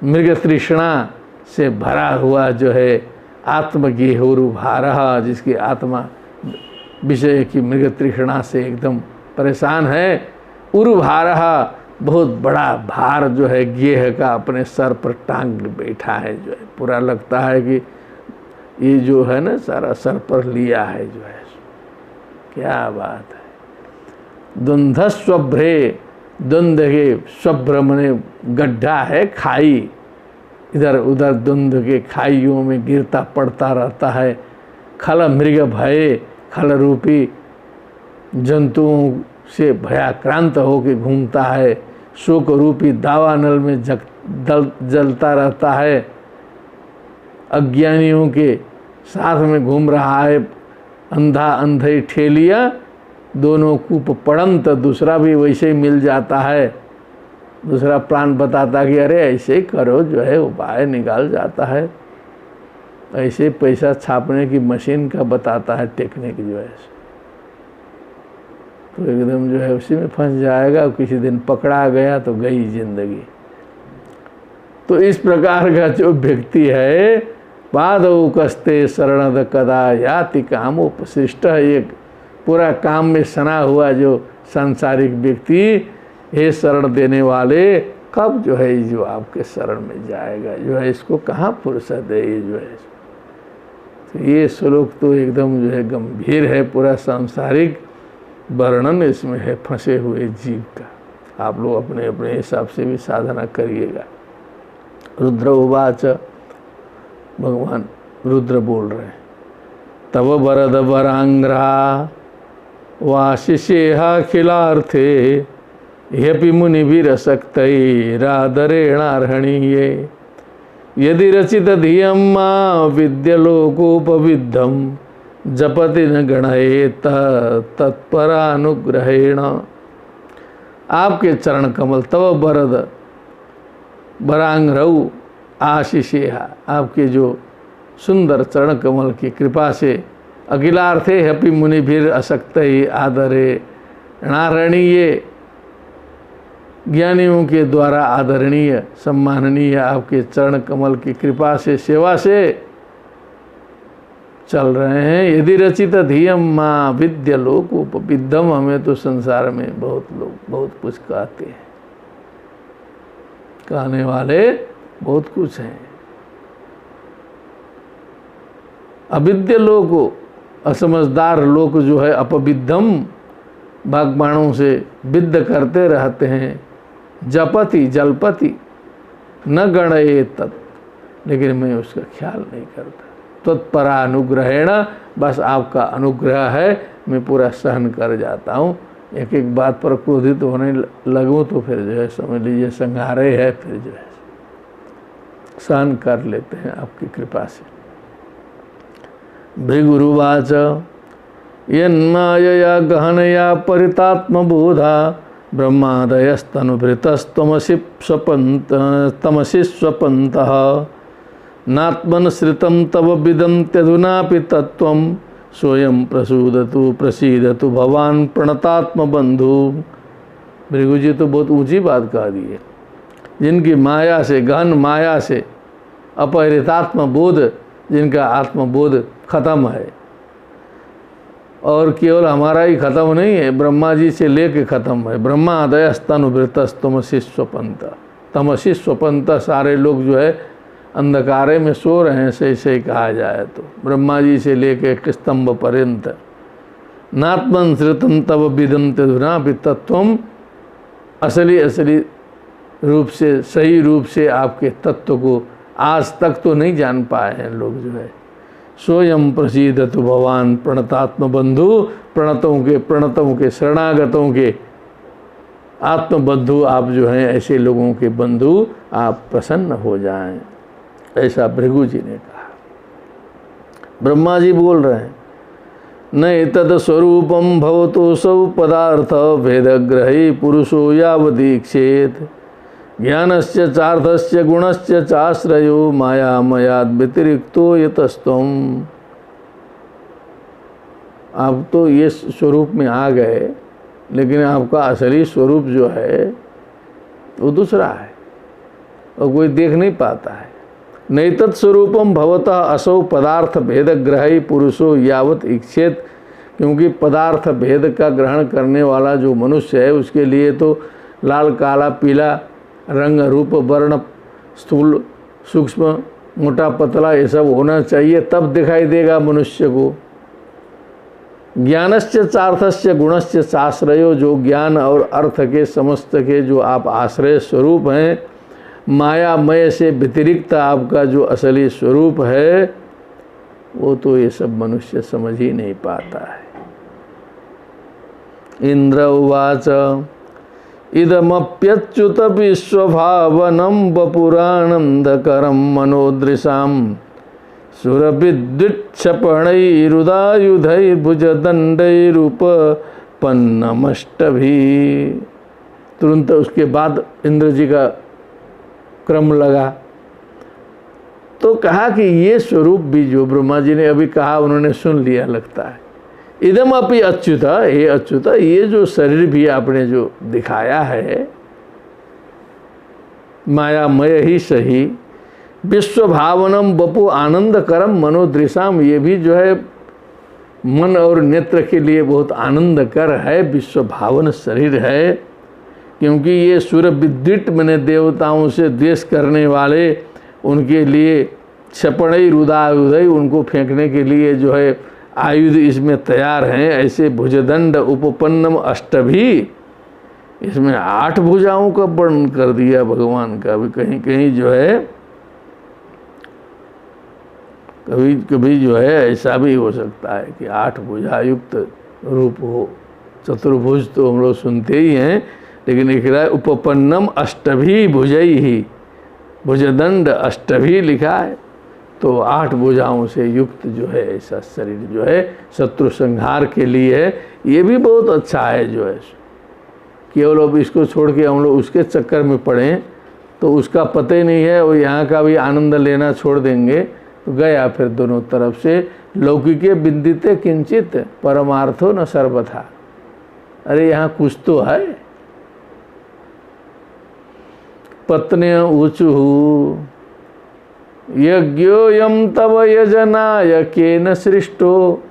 मृग तृष्णा से भरा हुआ जो है आत्मज्ञ हो रुभार, जिसकी आत्मा विषय की मृग तृष्णा से एकदम परेशान है। उरुभार, बहुत बड़ा भार जो है गेह का अपने सर पर टांग बैठा है, जो है पूरा लगता है कि ये जो है ना सारा सर पर लिया है जो है। क्या बात है। द्वंद्व स्वभ्रे, द्वंद्व के स्वभ्र मने गड्ढा है, खाई, इधर उधर द्वंद्व के खाइयों में गिरता पड़ता रहता है। खल मृग भय, खल रूपी जंतुओं से भयाक्रांत होकर घूमता है। शोक रूपी दावानल में जलता रहता है। अज्ञानियों के साथ में घूम रहा है। अंधा अंधे ठेलिया, दोनों कूप पड़ंत, दूसरा भी वैसे ही मिल जाता है। दूसरा प्लान बताता कि अरे ऐसे ही करो, जो है उपाय निकाल जाता है। ऐसे पैसा छापने की मशीन का बताता है टेक्निक जो है, तो एकदम जो है उसी में फंस जाएगा। किसी दिन पकड़ा गया तो गई जिंदगी। तो इस प्रकार का जो व्यक्ति है, पादौ कस्ते शरणद कदा याति कामोपशिष्ट, एक पूरा काम में सना हुआ जो सांसारिक व्यक्ति, हे शरण देने वाले, कब जो है जो आपके शरण में जाएगा, जो है इसको कहाँ फुर्सत है, ये जो है। तो ये श्लोक तो एकदम जो है गंभीर है, पूरा सांसारिक वर्णन इसमें है फंसे हुए जीव का। आप लोग अपने अपने हिसाब से भी साधना करिएगा। रुद्र उवाच, भगवान रुद्र बोल रहे हैं, तव वरद वरांग्रा वाशिषेहाखिलार्थे ह्यपि मुनिभिरसक्तैरादरेणार्हणीये यदि रचित धियं मा विद्यलोकोपविद्धं जपति न गणयेत तत्परानुग्रहेण। आपके चरण कमल, तव वरद वरांग्रौ आशिषेहा, आपके जो सुंदर चरण कमल की कृपा से, अखिलार्थे हपि मुनिभिर असक्त आदरे णारणीय, ज्ञानियों के द्वारा आदरणीय सम्माननीय आपके चरण कमल की कृपा से, सेवा से चल रहे हैं। यदि रचित धियम माँ विद्य लोक उपविद्धम, हमें तो संसार में बहुत लोग बहुत कुछ कहते हैं, कहने वाले बहुत कुछ हैं। अविद्य लोक, असमझदार लोग जो है, अपविद्धम, भगवानों से विद्ध करते रहते हैं। जपति जलपति न गणये तत्, लेकिन मैं उसका ख्याल नहीं करता। तत्परा अनुग्रहेण, बस आपका अनुग्रह है, मैं पूरा सहन कर जाता हूँ। एक एक बात पर क्रोधित होने लगूँ तो फिर जो है समझ लीजिए संहारे है, फिर जो है सहन कर लेते हैं आपकी कृपा से। भृगुरुवाच, यन्मायया गहनया परितात्मबोधा ब्रह्मादयस्तनुभृतस्तमसि स्वपन्तः नात्मनश्रितं तव विदन्त्यधुनापि तत्त्वं स्वयं प्रसीदतु भवान् प्रणतात्मबन्धु। भृगु जी तो बहुत ऊंची बात कह दी है। जिनकी माया से, गहन माया से अपहृतात्म बोध, जिनका आत्मबोध खत्म है, और केवल हमारा ही खत्म नहीं है, ब्रह्मा जी से लेके खत्म है। ब्रह्मा अदयस्तनुभृतस्तमसि स्वपन्त, तमसि स्वपन्त, सारे लोग जो है अंधकारे में सो रहे हैं, सही सही कहा जाए तो, ब्रह्मा जी से लेके स्तंभ पर्यंत। नात्मन श्रुतम तव विदन्ते धुनापि तत्वम, असली रूप से, सही रूप से आपके तत्व को आज तक तो नहीं जान पाए हैं लोग जो है। स्वयं प्रसीदतु भगवान प्रणतात्म बंधु, प्रणतों के शरणागतों के आत्मबंधु आप जो हैं, ऐसे लोगों के बंधु आप प्रसन्न हो जाएं, ऐसा भृगु जी ने कहा। ब्रह्मा जी बोल रहे हैं, न एतत् स्वरूपम भवतो सौ पदार्थ भेदग्रही पुरुषो यावदीक्षेत ज्ञानस्य चार्थस्य गुणस्य चाश्रयो मायामयाद व्यतिरिक्तो यतस्तम। आप तो ये स्वरूप में आ गए, लेकिन आपका असली स्वरूप जो है वो दूसरा है और कोई देख नहीं पाता है। नैतत् स्वरूपम भवतः असौ पदार्थ भेदग्रही पुरुषो यावत इच्छेत, क्योंकि पदार्थ भेद का ग्रहण करने वाला जो मनुष्य है उसके लिए तो लाल काला पीला रंग रूप वर्ण स्थूल सूक्ष्म मोटा पतला ये सब होना चाहिए, तब दिखाई देगा मनुष्य को। ज्ञानस्य चार्थस्य गुणस्य चाश्रयो, जो ज्ञान और अर्थ के समस्त के जो आप आश्रय स्वरूप हैं, मायामय से व्यतिरिक्त आपका जो असली स्वरूप है वो तो ये सब मनुष्य समझ ही नहीं पाता है। इंद्र उवाच, इदमप्यच्युत विश्वभावनं वपुरानंदकरं मनोदृशां सुरविद्युच्छपणैरुदायुधैर्भुजदण्डैरुपपन्नमष्टभिः। तुरंत उसके बाद इंद्र जी का क्रम लगा, तो कहा कि ये स्वरूप भी जो ब्रह्मा जी ने अभी कहा उन्होंने सुन लिया लगता है। इदम अपि अच्युत, हे अच्युत, ये जो शरीर भी आपने जो दिखाया है मायामय ही सही, विश्व भावनम वपु आनंद करम मनोदृशाम, ये भी जो है मन और नेत्र के लिए बहुत आनंदकर है, विश्व भावन शरीर है। क्योंकि ये सूर्य विद्युत मने देवताओं से द्वेष करने वाले, उनके लिए क्षपणई रुदायुधय, उनको फेंकने के लिए जो है आयुध इसमें तैयार हैं। ऐसे भुजदंड उपपन्नम अष्टभी, इसमें 8 भुजाओं का वर्णन कर दिया भगवान का। भी कहीं कहीं जो है कभी कभी जो है ऐसा भी हो सकता है कि 8 भुजायुक्त रूप हो। चतुर्भुज तो हम लोग सुनते ही हैं, लेकिन एक रहा उपपन्नम अष्टभी भुजई ही, भुजदंड अष्टभी लिखा है, तो 8 भुजाओं से युक्त जो है ऐसा शरीर जो है शत्रु संहार के लिए है। ये भी बहुत अच्छा है जो है। केवल अब इसको छोड़ के हम लोग उसके चक्कर में पड़ें तो उसका पता ही नहीं है, और यहाँ का भी आनंद लेना छोड़ देंगे तो गया फिर दोनों तरफ से। लौकिके विदिते किंचित परमार्थो न सर्वथा, अरे यहाँ कुछ तो है। पत्न्य ऊचु यज्ञोयम तव यजनाय केन सृष्टो।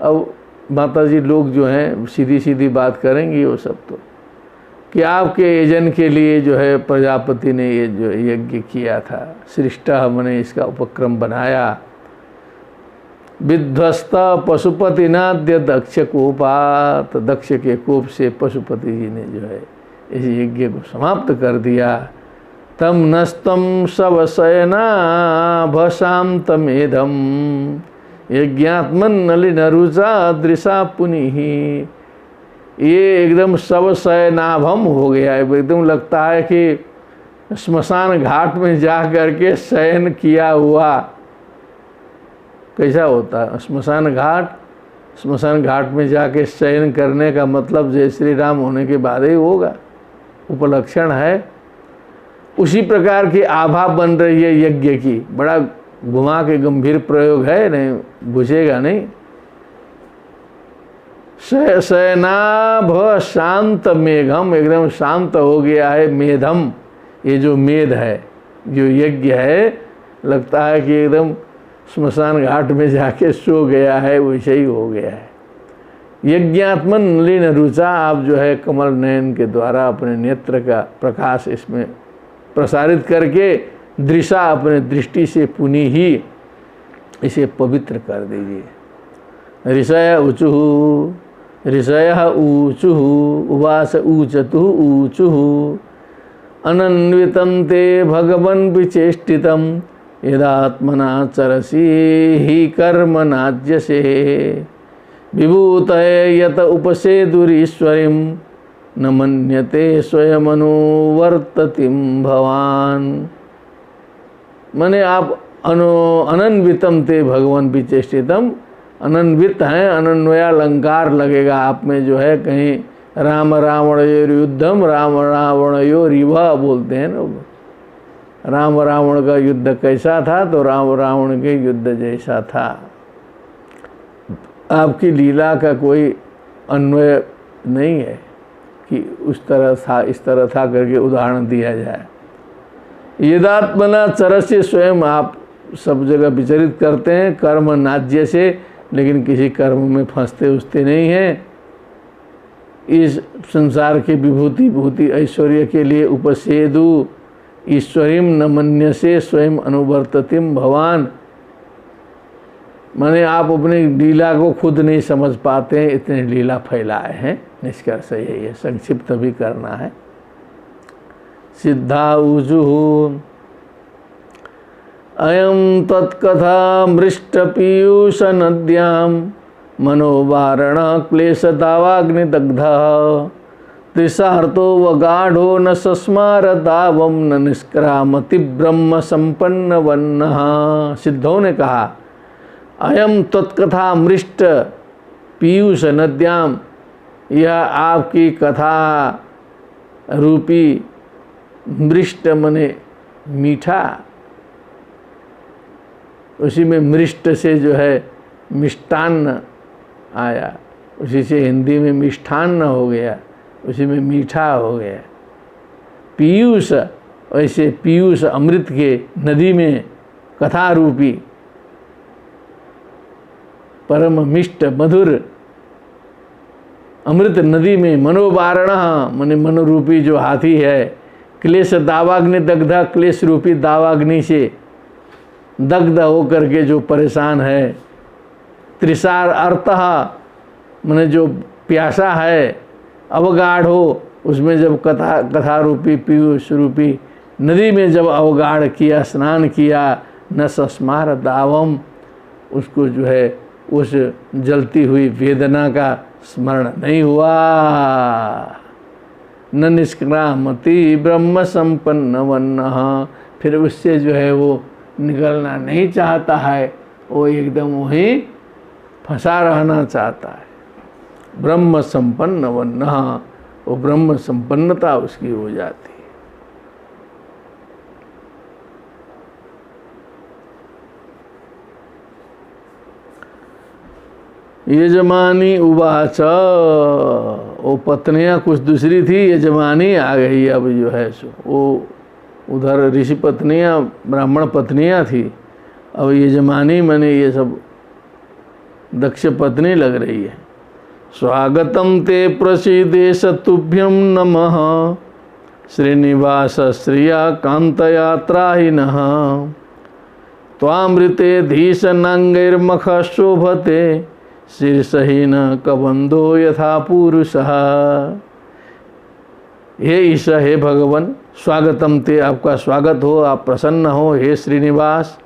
अब माता जी लोग जो हैं सीधी सीधी बात करेंगी वो सब, तो कि आपके यजन के लिए जो है प्रजापति ने ये जो यज्ञ किया था, सृष्टा हमने इसका उपक्रम बनाया। विध्वस्त पशुपति नाद्य दक्ष कोपात, दक्ष के कोप से पशुपति जी ने जो है इस यज्ञ को समाप्त कर दिया। तम नस्तम सवशयना भसाम तमेधम यज्ञात्मन नलिन रुचा दृशा पुनि। ये एकदम सवशयनाभम हो गया है, एकदम लगता है कि स्मशान घाट में जा करके शयन किया हुआ। कैसा होता है स्मशान घाट? स्मशान घाट में जाके शयन करने का मतलब जय श्री राम होने के बाद ही होगा, उपलक्षण है। उसी प्रकार की आभा बन रही है यज्ञ की। बड़ा घुमा के गंभीर प्रयोग है, नहीं बुझेगा नहीं। शयनाभ शांत मेघम, एकदम शांत हो गया है मेधम। ये जो मेध है, जो यज्ञ है, लगता है कि एकदम स्मशान घाट में जाके सो गया है, वैसे ही हो गया है। यज्ञात्मन नलिन रुचा, आप जो है कमल नयन के द्वारा अपने नेत्र का प्रकाश इसमें प्रसारित करके दृशा अपने दृष्टि से पुनि ही इसे पवित्र कर दीजिए। ऋषय ऊचुः, ऋषयः ऊचुः, उवास ऊचतुः ऊचुः, अनन्वितं ते भगवन् विचेष्टितं यदात्मना चरसि हि कर्म नाज्यसे। विभूतये यत उपसेदुरीश्वरीं न मन्यते स्वयमनुवर्ततिं भवान। माने आप अनन्वितम ते भगवान विचेष्टितम, अनन्वित हैं, अनन्वयालंकार लगेगा आप में जो है। कहीं राम रावणयोर युद्धम, राम रावणयोर रिवा बोलते हैं लोग। राम रावण का युद्ध कैसा था? तो राम रावण के युद्ध जैसा था। आपकी लीला का कोई अन्वय नहीं है कि उस तरह था इस तरह था करके उदाहरण दिया जाए। यदात्मना चरस्य, स्वयं आप सब जगह विचरित करते हैं कर्म नाज्य से, लेकिन किसी कर्म में फंसते उठते नहीं हैं। इस संसार के विभूति भूति ऐश्वर्य के लिए उपसेदु ईश्वरीम न मन्यसे स्वयं अनुवर्ततिम भवान। माने आप अपनी लीला को खुद नहीं समझ पाते हैं, इतने लीला फैलाए हैं। निष्कर्ष यही है, संक्षिप्त भी करना है। सिद्धा ऊजुः अयं तत्कथा मृष्ट पीयूष नद्यां मनोवारण क्लेशतावाग्निदग्धः त्रिसार्तो वगाढ़ो न सस्मार दावम न निष्क्रामति ब्रह्म संपन्न वन्नः। सिद्धों ने कहा अयम तत्कथा मृष्ट पीयूष नद्याम, यह आपकी कथा रूपी मृष्ट मने मीठा, उसी में मृष्ट से जो है मिष्टान्न आया, उसी से हिंदी में मिष्ठान्न हो गया, उसी में मीठा हो गया। पीयूष ऐसे पीयूष अमृत के नदी में कथा रूपी परम मिष्ट मधुर अमृत नदी में मनोवारण मने मन रूपी जो हाथी है, क्लेश दावाग्नि दग्धा, क्लेश रूपी दावाग्नि से दग्ध होकर के जो परेशान है, त्रिसार अर्थः मने जो प्यासा है, अवगाढ़ हो, उसमें जब कथा रूपी पीयूष रूपी नदी में जब अवगाढ़ किया, स्नान किया, न सस्मार दावम, उसको जो है उस जलती हुई वेदना का स्मरण नहीं हुआ। न निष्क्रामति ब्रह्म संपन्न वन्नः, फिर उससे जो है वो निकलना नहीं चाहता है, वो एकदम वहीं फंसा रहना चाहता है। ब्रह्म संपन्न वन्नः, वो ब्रह्म संपन्नता उसकी हो जाती है। यजमानी उवाच, वो पत्नियां कुछ दूसरी थी, यजमानी आ गई अब जो है सो, वो उधर ऋषि पत्नियां ब्राह्मण पत्नियां थी, अब यजमानी माने ये सब दक्ष पत्नी लग रही है। स्वागतम ते प्रसीदेश तुभ्यं नमः श्रीनिवास श्रिया कांतयात्राहिनः त्वामृते धीशनांगैर्मख शोभते शीर्षहीन कबंधो यथा पुरुषः। हे ईश, हे भगवान, स्वागतम ते, आपका स्वागत हो, आप प्रसन्न हो। हे श्रीनिवास,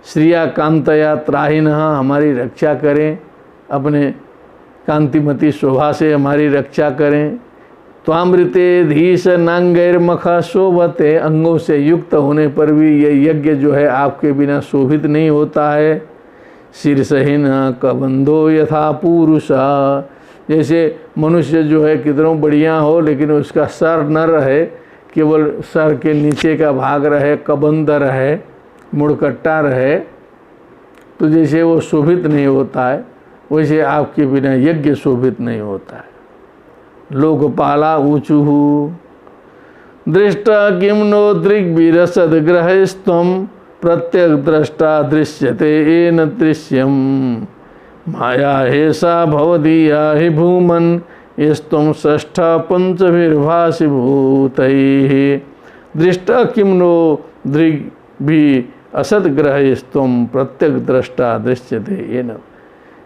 श्रिया कांतया त्राहिनः, हमारी रक्षा करें, अपने कांतिमती शोभा से हमारी रक्षा करें। त्वामृते धीश नांगैर्मख शोभते, अंगों से युक्त होने पर भी ये यज्ञ जो है आपके बिना शोभित नहीं होता है। शीर्षहीन कबंधो यथा पुरुष, जैसे मनुष्य जो है कितनों बढ़िया हो लेकिन उसका सर न रहे, केवल सर के नीचे का भाग रहे, कबंध रहे, मुड़कट्टा रहे, तो जैसे वो शोभित नहीं होता है, वैसे आपके बिना यज्ञ शोभित नहीं होता है। लोकपाला ऊचुहु दृष्ट किम नो दृग्भिरसद्ग्रहस्त्वं प्रत्यक दृष्टा दृश्यते येन दृश्यम माया हेसा भवदीया हि भूमन यस्त्वं षष्ठ पंचभिर्भासि भूतैः दृष्ट किम नो दृग्भि असद्ग्रहस्त्वं प्रत्यक दृष्टा दृश्यते येन।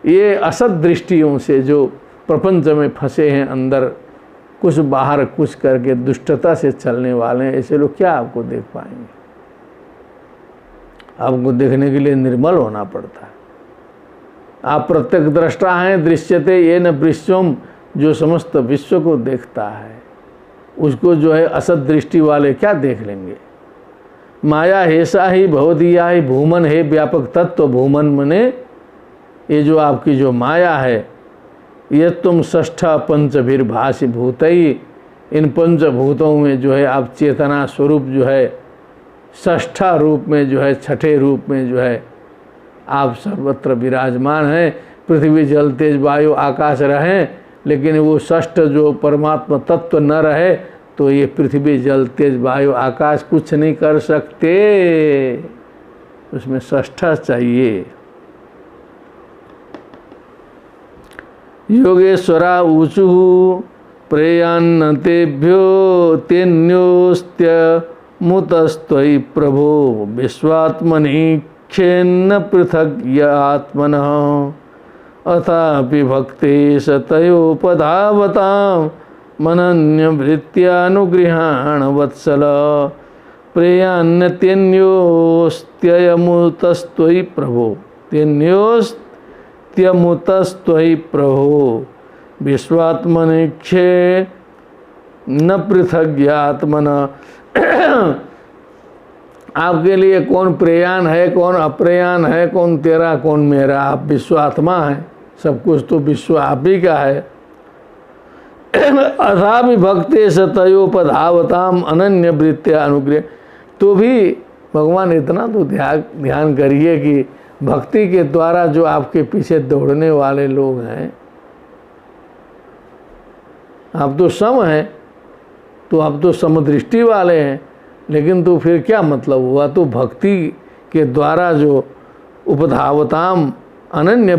ये असत दृष्टियों से जो प्रपंच में फंसे हैं, अंदर कुछ बाहर कुछ करके दुष्टता से चलने वाले हैं, ऐसे लोग क्या आपको देख पाएंगे? आपको देखने के लिए निर्मल होना पड़ता है। आप प्रत्यक्ष दृष्टा हैं, दृश्यते येन विश्वम, जो समस्त विश्व को देखता है, उसको जो है असत दृष्टि वाले क्या देख लेंगे? माया हेसा ही भवदीया ही भूमन, है व्यापक तत्व। भूमन मने ये जो आपकी जो माया है, ये तुम षष्ठ पंचभिर्भासि भूतई, इन पंचभूतों में जो है आप चेतना स्वरूप जो है षष्ठा रूप में जो है, छठे रूप में जो है आप सर्वत्र विराजमान हैं। पृथ्वी जल तेज वायु आकाश रहें, लेकिन वो षष्ठ जो परमात्मा तत्व न रहे तो ये पृथ्वी जल तेज वायु आकाश कुछ नहीं कर सकते, उसमें षष्ठा चाहिए। योगेश्वरा ऊचुः प्रेयान्न तेभ्यो तेन्योस्त्य मुतस्त्वयि प्रभो विश्वात्मनि क्षेन्न पृथक् आत्मनः अथापि भक्तेश तयोपधावतां मनन्यवृत्त्यानुगृहाण वत्सल प्रेयान्यत्यन्योस्त्ययमुतस्त्वयि प्रभो त्यमुतस्त्वयि प्रभो विश्वात्मनिक्षे न पृथग्यात्मन। आपके लिए कौन प्रेयान है, कौन अप्रयान है, कौन तेरा कौन मेरा? आप विश्वात्मा हैं, सब कुछ तो विश्व आप ही का है। अथापि भक्ति सतयोपधावताम अनन्य वृत्त्या अनुग्रह, तो भी भगवान इतना तो ध्यान करिए कि भक्ति के द्वारा जो आपके पीछे दौड़ने वाले लोग हैं, आप तो सम हैं, तो आप तो समदृष्टि वाले हैं, लेकिन तो फिर क्या मतलब हुआ? तो भक्ति के द्वारा जो उपधावताम अनन्य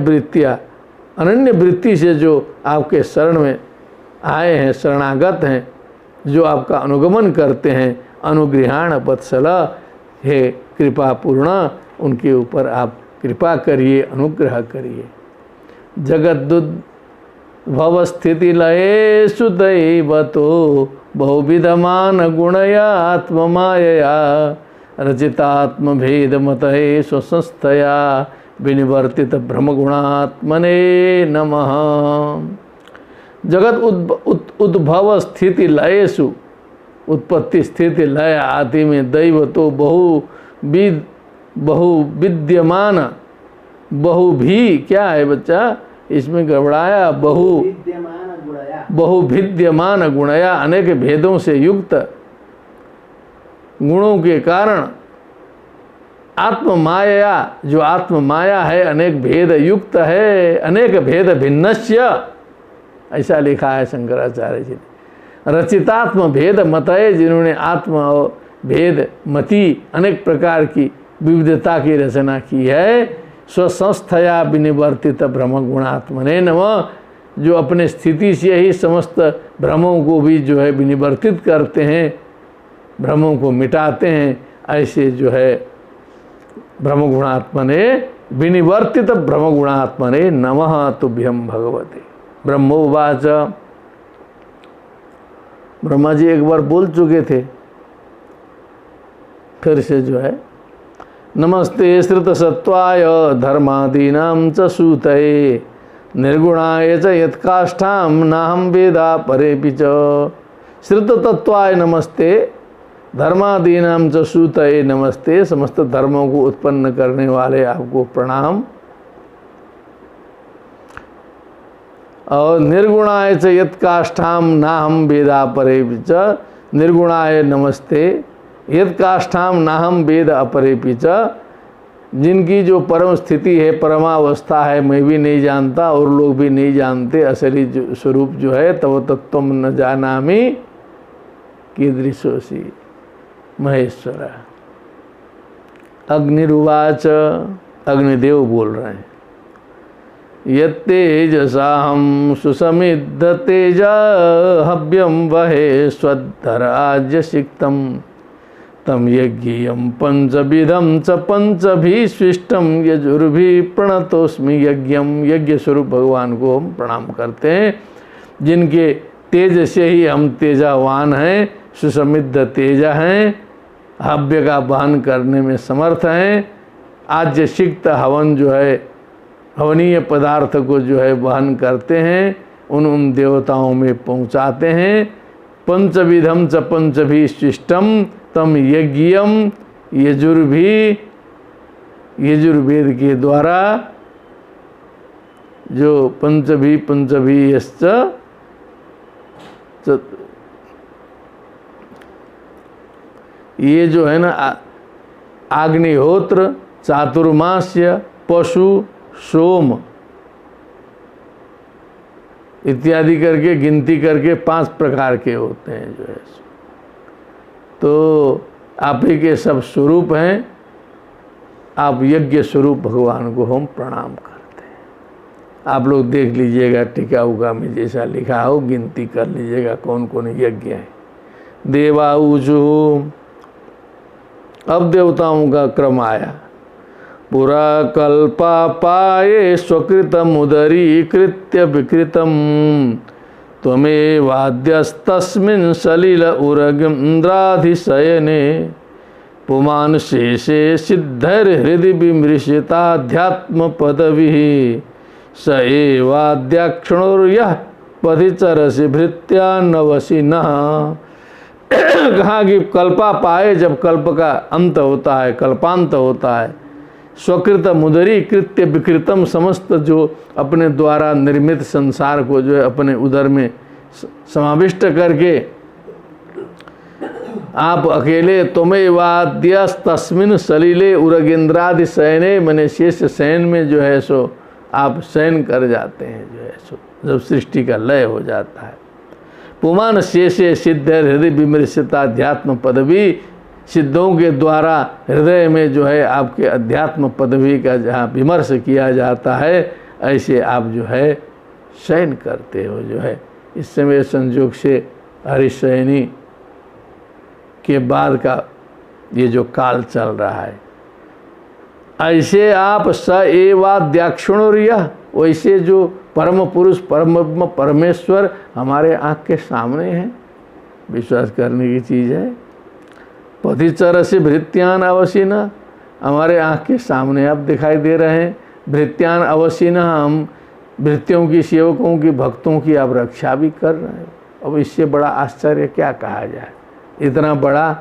वृत्ति से जो आपके शरण में आए हैं, शरणागत हैं, जो आपका अनुगमन करते हैं, अनुगृहाण वत्सल, हे कृपा पूर्ण, उनके ऊपर आप कृपा करिए, अनुग्रह करिए। जगदुद्भव स्थिति लयेषु दैवतो बहुविधमान गुणया आत्ममायया रचितात्मभेदमतये स्वसंस्थया विनिवर्तित ब्रह्मगुणात्मने नमः। जगत उद्भव स्थिति लयेषु, उत्पत्ति स्थिति लय आदि में दैवतो बहुविद्यमान, बहु भी क्या है बच्चा इसमें गड़बड़ाया, बहुविद्यमान गुणया, अनेक भेदों से युक्त गुणों के कारण, आत्म माया, जो आत्म माया है अनेक भेद युक्त है, अनेक भेद भिन्नस्य, ऐसा लिखा है शंकराचार्य जी ने। रचितात्म भेद मतये, जिन्होंने आत्म भेद मति अनेक प्रकार की विविधता की रचना की है, स्वसंस्थया विनिवर्तित ब्रह्म गुणात्मने नमः, जो अपने स्थिति से ही समस्त भ्रमों को भी जो है विनिवर्तित करते हैं, भ्रमों को मिटाते हैं, ऐसे जो है ब्रह्म गुणात्मने, विनिवर्तित ब्रह्म गुणात्मने नमः तुभ्यं भगवते। ब्रह्मोवाच, ब्रह्मा जी एक बार बोल चुके थे, फिर से जो है, नमस्ते श्रुत सत्वाय धर्मादीनां च सूतये निर्गुणाय च यत्काष्ठां नाहं वेदा परेपि च। श्रुत तत्वाय नमस्ते, धर्मादीनां च सूतये नमस्ते, समस्त धर्मों को उत्पन्न करने वाले आपको प्रणाम। और निर्गुणाय च यत्काष्ठां नाहं वेदा परेपि च, निर्गुणाय नमस्ते, यत्काष्ठां नाहं वेद अपरेपि च, जिनकी जो परम स्थिति है, परमावस्था है, मैं भी नहीं जानता और लोग भी नहीं जानते, असली जो स्वरूप जो है, तव तत्त्वं न जानामि कीदृशोऽसि महेश्वर। अग्निरुवाच, अग्निदेव बोल रहे हैं, यत्तेजसाहं सुसमिद्ध तेजा हव्यं वहे स्वद्धराज्य सिक्तम् तम यज्ञियं पंचविधं च पंचभी स्विष्टम यजुर्भी प्रणतोस्मि यज्ञम। यज्ञ स्वरूप भगवान को हम प्रणाम करते हैं, जिनके तेज से ही हम तेजावान हैं, सुसमिद्ध तेजा हैं, हव्य का वहन करने में समर्थ हैं, आज्य सिक्त हवन जो है, हवनीय पदार्थ को जो है वहन करते हैं, उन देवताओं में पहुँचाते हैं। पंचविधम च पंचभी स्विष्टम तम यज्ञियम, यजुर्भी, यजुर्वेद के द्वारा जो पंचभी यश्च, ये जो है ना अग्निहोत्र, चातुर्मास्य, पशु, सोम इत्यादि करके गिनती करके 5 प्रकार के होते हैं जो है। तो आप ही के सब स्वरूप हैं, आप यज्ञ स्वरूप भगवान को हम प्रणाम करते हैं। आप लोग देख लीजिएगा टीका उका में जैसा लिखा हो, गिनती कर लीजिएगा कौन कौन यज्ञ है। देवाऊजु, अब देवताओं का क्रम आया। पुरा कल्पापाये स्वकृतम उदरीकृत्य विकृतम त्वमेवाद्यस्तस्मिन् सलिल उरगीन्द्राधिशयने पुमान् शेषे सिद्धैर्हृदि विमृशिताध्यात्म पदविः स एवाद्याक्षणोर्यः पथिचरसि भृत्या नवसि नः। कहा कि कल्पा पाए, जब कल्प का अंत होता है, कल्पांत होता है, स्वकृत मुदरी कृत्य विकृतम, समस्त जो अपने द्वारा निर्मित संसार को जो है अपने उदर में समाविष्ट करके आप अकेले त्वमेवाद्यस्तस्मिन् सलिले उरगेन्द्रादि शयने, मने शेष शयन में जो है सो आप शयन कर जाते हैं जो है सो, जब सृष्टि का लय हो जाता है। पुमान शेषे सिद्ध हृदय विमृशिताध्यात्म पदवी सिद्धों के द्वारा हृदय में जो है आपके अध्यात्म पदवी का जहाँ विमर्श किया जाता है, ऐसे आप जो है शयन करते हो जो है। इस समय संयोग से हरिशयनी के बाद का ये जो काल चल रहा है, ऐसे आप स एवाद्याक्षणोरिया, वैसे जो परम पुरुष परम परमेश्वर हमारे आँख के सामने हैं, विश्वास करने की चीज़ है। पथिचर से भृत्यान अवसीना, हमारे आँख के सामने आप दिखाई दे रहे हैं। भृत्यान अवसीना, हम भृत्यों की, सेवकों की, भक्तों की आप रक्षा भी कर रहे हो। अब इससे बड़ा आश्चर्य क्या कहा जाए। इतना बड़ा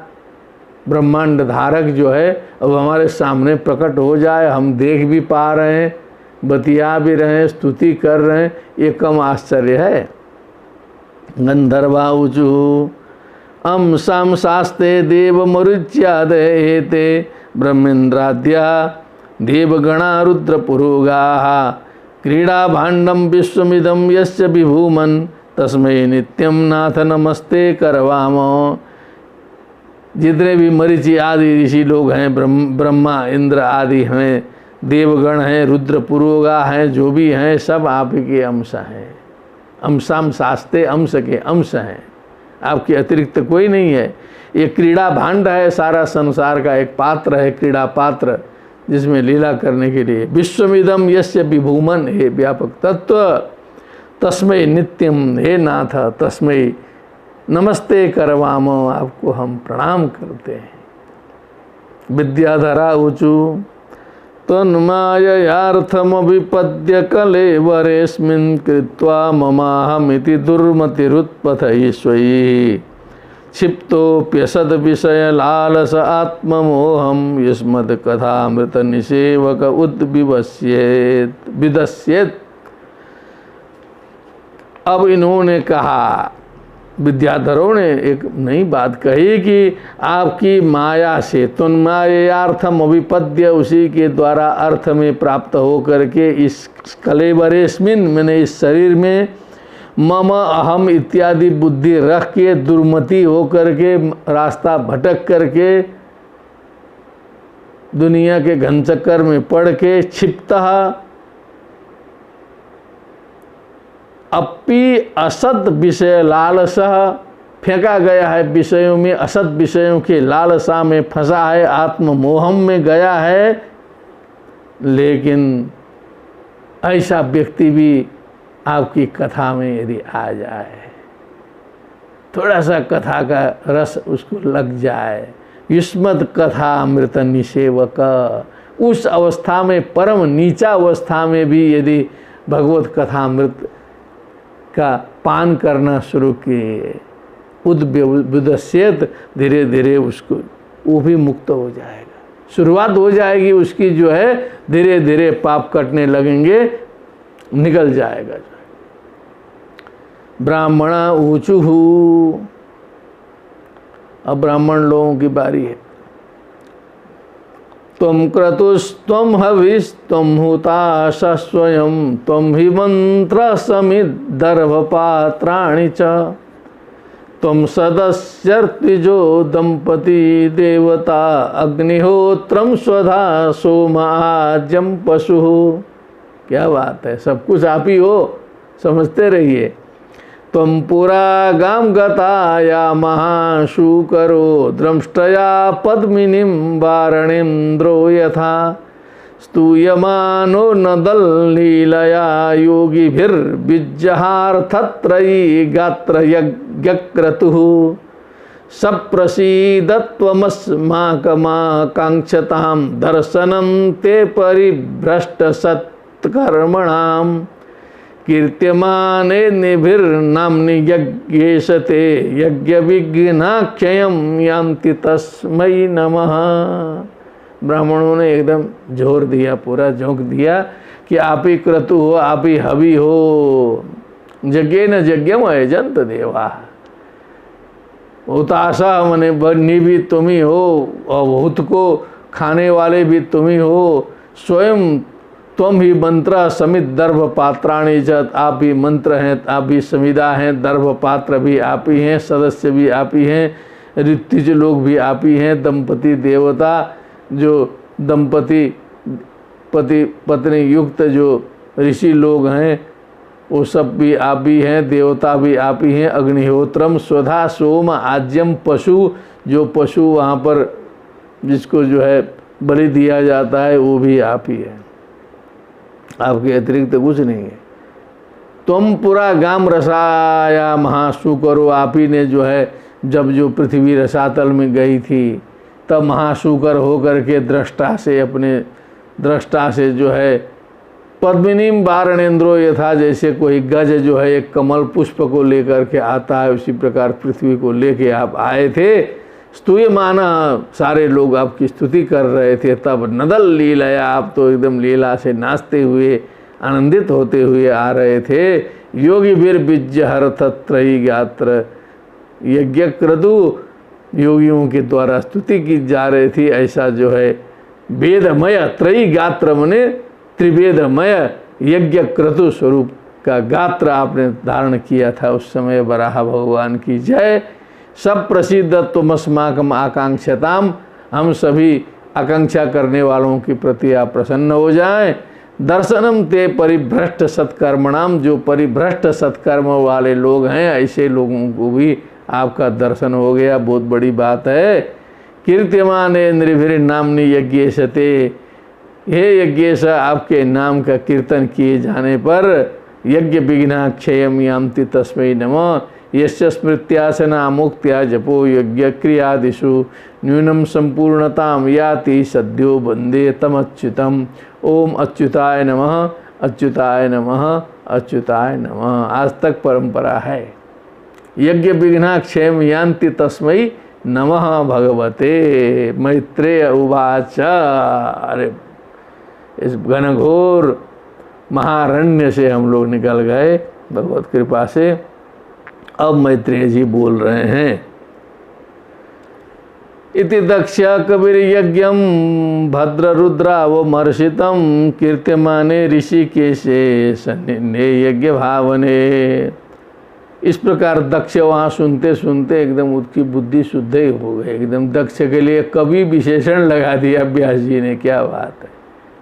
ब्रह्मांड धारक जो है अब हमारे सामने प्रकट हो जाए, हम देख भी पा रहे हैं, बतिया भी रहे हैं, स्तुति कर रहे हैं, ये कम आश्चर्य है। गंधर्वा ऊचु अम साम शास्ते देव मरुच्यादयेते ब्रह्मेन्द्राद्या देवगणा रुद्र पुरोगा क्रीडा भाण्डम विश्वमिदं यस्य विभूमन् तस्मै नित्यं नाथ नमस्ते करवाम। जितने भी मरीचि आदि ऋषि लोग हैं, ब्रह्मा इंद्र आदि हैं, देवगण हैं, रुद्र पुरोगा हैं, जो भी हैं सब आप के अंश हैं। अंशाम शास्ते, अंश के अंश हैं, आपके अतिरिक्त कोई नहीं है। ये क्रीड़ा भांड है, सारा संसार का एक पात्र है, क्रीड़ा पात्र, जिसमें लीला करने के लिए। विश्वमिदम यस्य विभूमन, हे व्यापक तत्व, तस्मै नित्यम, हे नाथ तस्मै नमस्ते करवाम, आपको हम प्रणाम करते हैं। विद्याधरा ऊचु तन्माययार्थमभिपद्य कलेवरेऽस्मिन् कृत्वा ममाहमिति दुर्मतिरुत्पथयिष्वैः क्षिप्तोऽप्यसद् विषयलालस आत्ममोहं युष्मत्कथामृतनिषेवक विदस्येत्। अब इन्होंने कहा, विद्याधरों ने एक नई बात कही कि आपकी माया से, तन्मायार्थम अभिपद्य, उसी के द्वारा अर्थ में प्राप्त हो करके इस कलेवरेस्मिन, मैंने इस शरीर में मम अहम इत्यादि बुद्धि रख के दुर्मति हो करके, रास्ता भटक करके, दुनिया के घन चक्कर में पड़ के, क्षिप्तः अपि असत विषय लालसा, फेंका गया है विषयों में, असत विषयों के लालसा में फंसा है, आत्ममोहम में गया है। लेकिन ऐसा व्यक्ति भी आपकी कथा में यदि आ जाए, थोड़ा सा कथा का रस उसको लग जाए, युष्मत् कथा अमृत निषेवक, उस अवस्था में, परम नीचा अवस्था में भी यदि भगवत कथा अमृत का पान करना शुरू किए, उद्विदस्येत, धीरे धीरे उसको वो भी मुक्त हो जाएगा। शुरुआत हो जाएगी उसकी जो है, धीरे धीरे पाप कटने लगेंगे, निकल जाएगा। ब्राह्मणा ऊचुहु, अब ब्राह्मण लोगों की बारी है। त्वं क्रतुस्त्वं हविस्त्वं हुताश स्वयं त्वं हि मंत्र समिद्धर्भपात्राणि च त्वं सदस्यर्त्विजो दंपति देवता अग्निहोत्रं स्वधा सोमाज्यं पशु। क्या बात है, सब कुछ आप ही हो, समझते रहिए। त्वं पुरा गाम गताया महाशूकरो द्रंष्टया पद्मिनीं वारणेन्द्रो यथा स्तूयमानो नदल लीलया योगिभिर्विज्जहार्थत्रयी गात्र यज्ञक्रतुः सप्रसीदत्वमस्माकमाकाङ्क्षतां दर्शनं ते परिभ्रष्टसत्कर्मणाम् कीर्त्यमाने निभिर्नाम्नि यज्ञेशते यज्ञविघ्नाक्षयं यान्ति तस्मै नमः। ब्राह्मणों ने एकदम जोर दिया, पूरा झोंक दिया कि आप ही क्रतु हो, आप ही हवि हो। यज्ञेन यज्ञम अयजन्त देवा, हुताशा मने बनी भी तुम ही हो, और हुत को खाने वाले भी तुम ही हो। स्वयं त्वं ही मंत्र समित दर्भ पात्राणि च, आप ही मंत्र हैं, आप ही समिधा हैं, दर्भ पात्र भी आप ही हैं, सदस्य भी आप ही हैं, ऋत्विज लोग भी आप ही हैं, दंपति देवता जो दंपति पति पत्नी युक्त जो ऋषि लोग हैं वो सब भी आप ही हैं, देवता भी आप ही हैं। अग्निहोत्रम स्वधा सोम आज्यम पशु, जो पशु वहाँ पर जिसको जो है बलि दिया जाता है वो भी आप ही है, आपके अतिरिक्त कुछ नहीं है। तुम पूरा गाम रसाया महाशूकरो, आप ही ने जो है जब जो पृथ्वी रसातल में गई थी तब महाशूकर होकर के दृष्टा से अपने दृष्टा से जो है पद्मिनीम वारणेन्द्रो यथा, जैसे कोई गज जो है एक कमल पुष्प को लेकर के आता है उसी प्रकार पृथ्वी को लेके आप आए थे। स्तूयमाना, सारे लोग आपकी स्तुति कर रहे थे। तब नदल लीलाया, आप तो एकदम लीला से नाचते हुए आनंदित होते हुए आ रहे थे। योगी वीर बीज हरथ त्रयी गात्र, यज्ञ क्रतु योगियों के द्वारा स्तुति की जा रही थी। ऐसा जो है वेदमय त्रयी गात्र मने त्रिवेदमय यज्ञ क्रतु स्वरूप का गात्र आपने धारण किया था उस समय। वराह भगवान की जय। सब प्रसिद्ध तुमस्माकम आकांक्षताम, हम सभी आकांक्षा करने वालों के प्रति आप प्रसन्न हो जाएं। दर्शनम ते परिभ्रष्ट सत्कर्मणाम, जो परिभ्रष्ट सत्कर्म वाले लोग हैं ऐसे लोगों को भी आपका दर्शन हो गया, बहुत बड़ी बात है। कीर्त्यमाने नृभिर नामनी यज्ञेशते, हे यज्ञेश आपके नाम का कीर्तन किए जाने पर यज्ञ विघ्नाक्षयम यान्ति तस्मै नमः। यस्य स्मृत्यासना मुक्त्या जपो यज्ञ क्रियादिषु न्यूनम संपूर्णताम याति सद्यो वंदे तमच्युतम। ओम अच्युताय नमः, अच्युताय नमः, अच्युताय नमः, आज तक परंपरा है। यज्ञ विघ्नाक्षयम यान्ति तस्मै नमः भगवते। मैत्रेय उवाच, अरे इस घनघोर महारण्य से हम लोग निकल गए भगवत कृपा से। अब मैत्रेय जी बोल रहे हैं। इति दक्ष कबीर यज्ञम भद्र रुद्रावमर्षितम कीर्त्यमाने ऋषिकेशे सन्निन्ने यज्ञ भावने। इस प्रकार दक्ष वहाँ सुनते सुनते एकदम उसकी बुद्धि शुद्ध ही हो गई। एकदम दक्ष के लिए कवि विशेषण लगा दिया व्यास जी ने, क्या बात है।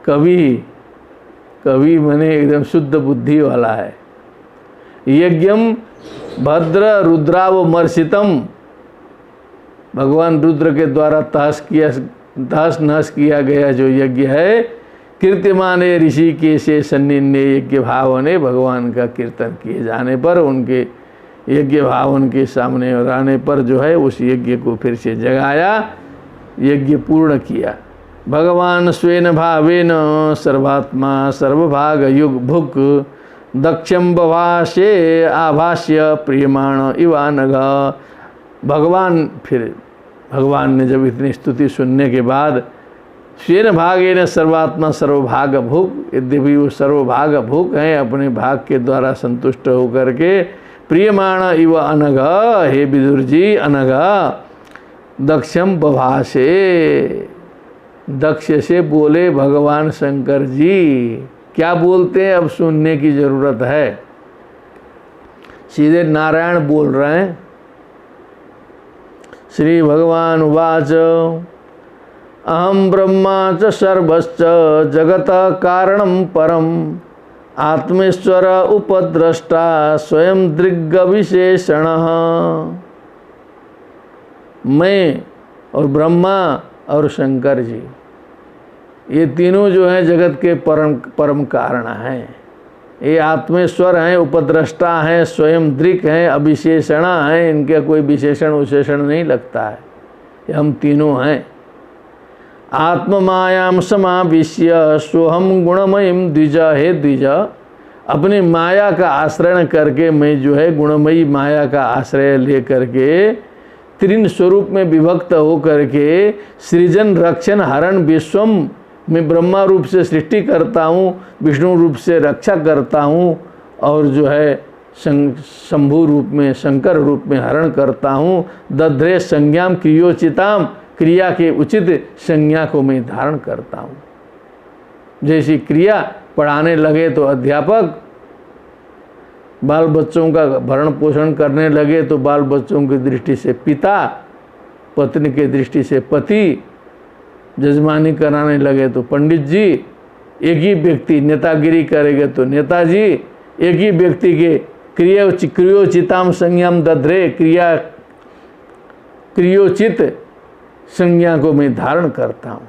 कवि, कवि माने एकदम शुद्ध बुद्धि वाला है। यज्ञम भद्र रुद्रावमर्षितम, भगवान रुद्र के द्वारा तहस नहस किया गया जो यज्ञ है। कीर्तिमाने ऋषिकेशे सन्निन्ने यज्ञ भावने, भगवान का कीर्तन किए जाने पर उनके यज्ञ भावन के सामने और आने पर जो है उस यज्ञ को फिर से जगाया, यज्ञ पूर्ण किया। भगवान स्वेन भावेन सर्वात्मा सर्वभाग युग भुक दक्षम बभाषे आभाष्य प्रियमाण इवानघ। भगवान फिर भगवान ने जब इतनी स्तुति सुनने के बाद स्वेन भागेन सर्वात्मा सर्वभाग भुक, यद्यपि वो सर्वभाग भुक हैं, अपने भाग के द्वारा संतुष्ट होकर के प्रियमाण इव अनघ, हे विदुर जी अनघ दक्षम बभाषे, दक्ष से बोले भगवान शंकर जी। क्या बोलते हैं अब सुनने की जरूरत है। सीधे नारायण बोल रहे हैं। श्री भगवान उवाच अहम ब्रह्मा च सर्वश्च जगत कारणं परम आत्मेश्वर उपद्रष्टा स्वयं दृग्ग विशेषण। मैं और ब्रह्मा और शंकर जी, ये तीनों जो हैं जगत के परम कारण हैं। ये आत्मेश्वर हैं, उपद्रष्टा हैं, स्वयं दृक् हैं, अविशेषण हैं। इनका कोई विशेषण विशेषण नहीं लगता है, ये हम तीनों हैं। आत्ममायाम समाविश्य सोहम गुणमयीम द्विज, हे द्विज अपनी माया का आश्रय करके मैं जो है गुणमयी माया का आश्रय ले करके त्रिन स्वरूप में विभक्त हो करके सृजन रक्षण हरण विश्वम, मैं ब्रह्मा रूप से सृष्टि करता हूँ, विष्णु रूप से रक्षा करता हूँ और जो है शंभु रूप में शंकर रूप में हरण करता हूँ। दध्रे संज्ञाम क्रियोचिताम, क्रिया के उचित संज्ञा को मैं धारण करता हूँ। जैसी क्रिया पढ़ाने लगे तो अध्यापक, बाल बच्चों का भरण पोषण करने लगे तो बाल बच्चों की दृष्टि से पिता, पत्नी के दृष्टि से पति जजमानी कराने लगे तो पंडित जी, एक ही व्यक्ति नेतागिरी करेंगे तो नेताजी, एक ही व्यक्ति के क्रियोचिताम संज्ञाम दध्रे, क्रियोचित संज्ञा को मैं धारण करता हूँ।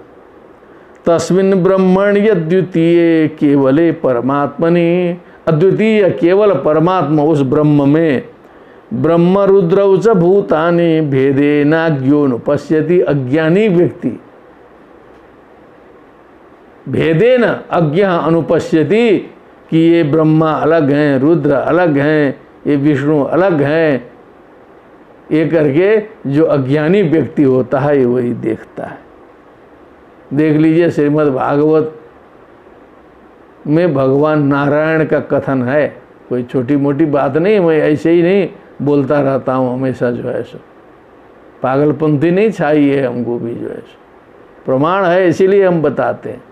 तस्मिन् ब्रह्मण्य द्वितीय केवले परमात्मनि, अद्वितीय केवल परमात्मा उस ब्रह्म में, ब्रह्म रुद्रौ च भूतानि भेदेनाज्ञोनुपश्यति, अज्ञानी व्यक्ति भेदेन अज्ञ अनुपश्यति कि ये ब्रह्मा अलग हैं, रुद्र अलग हैं, ये विष्णु अलग हैं, ये करके जो अज्ञानी व्यक्ति होता है वही देखता है। देख लीजिए श्रीमद् भागवत में भगवान नारायण का कथन है, कोई छोटी मोटी बात नहीं, मैं ऐसे ही नहीं बोलता रहता हूँ हमेशा, जो है सो पागलपंथी नहीं चाहिए हमको भी, जो है सो प्रमाण है इसीलिए हम बताते हैं।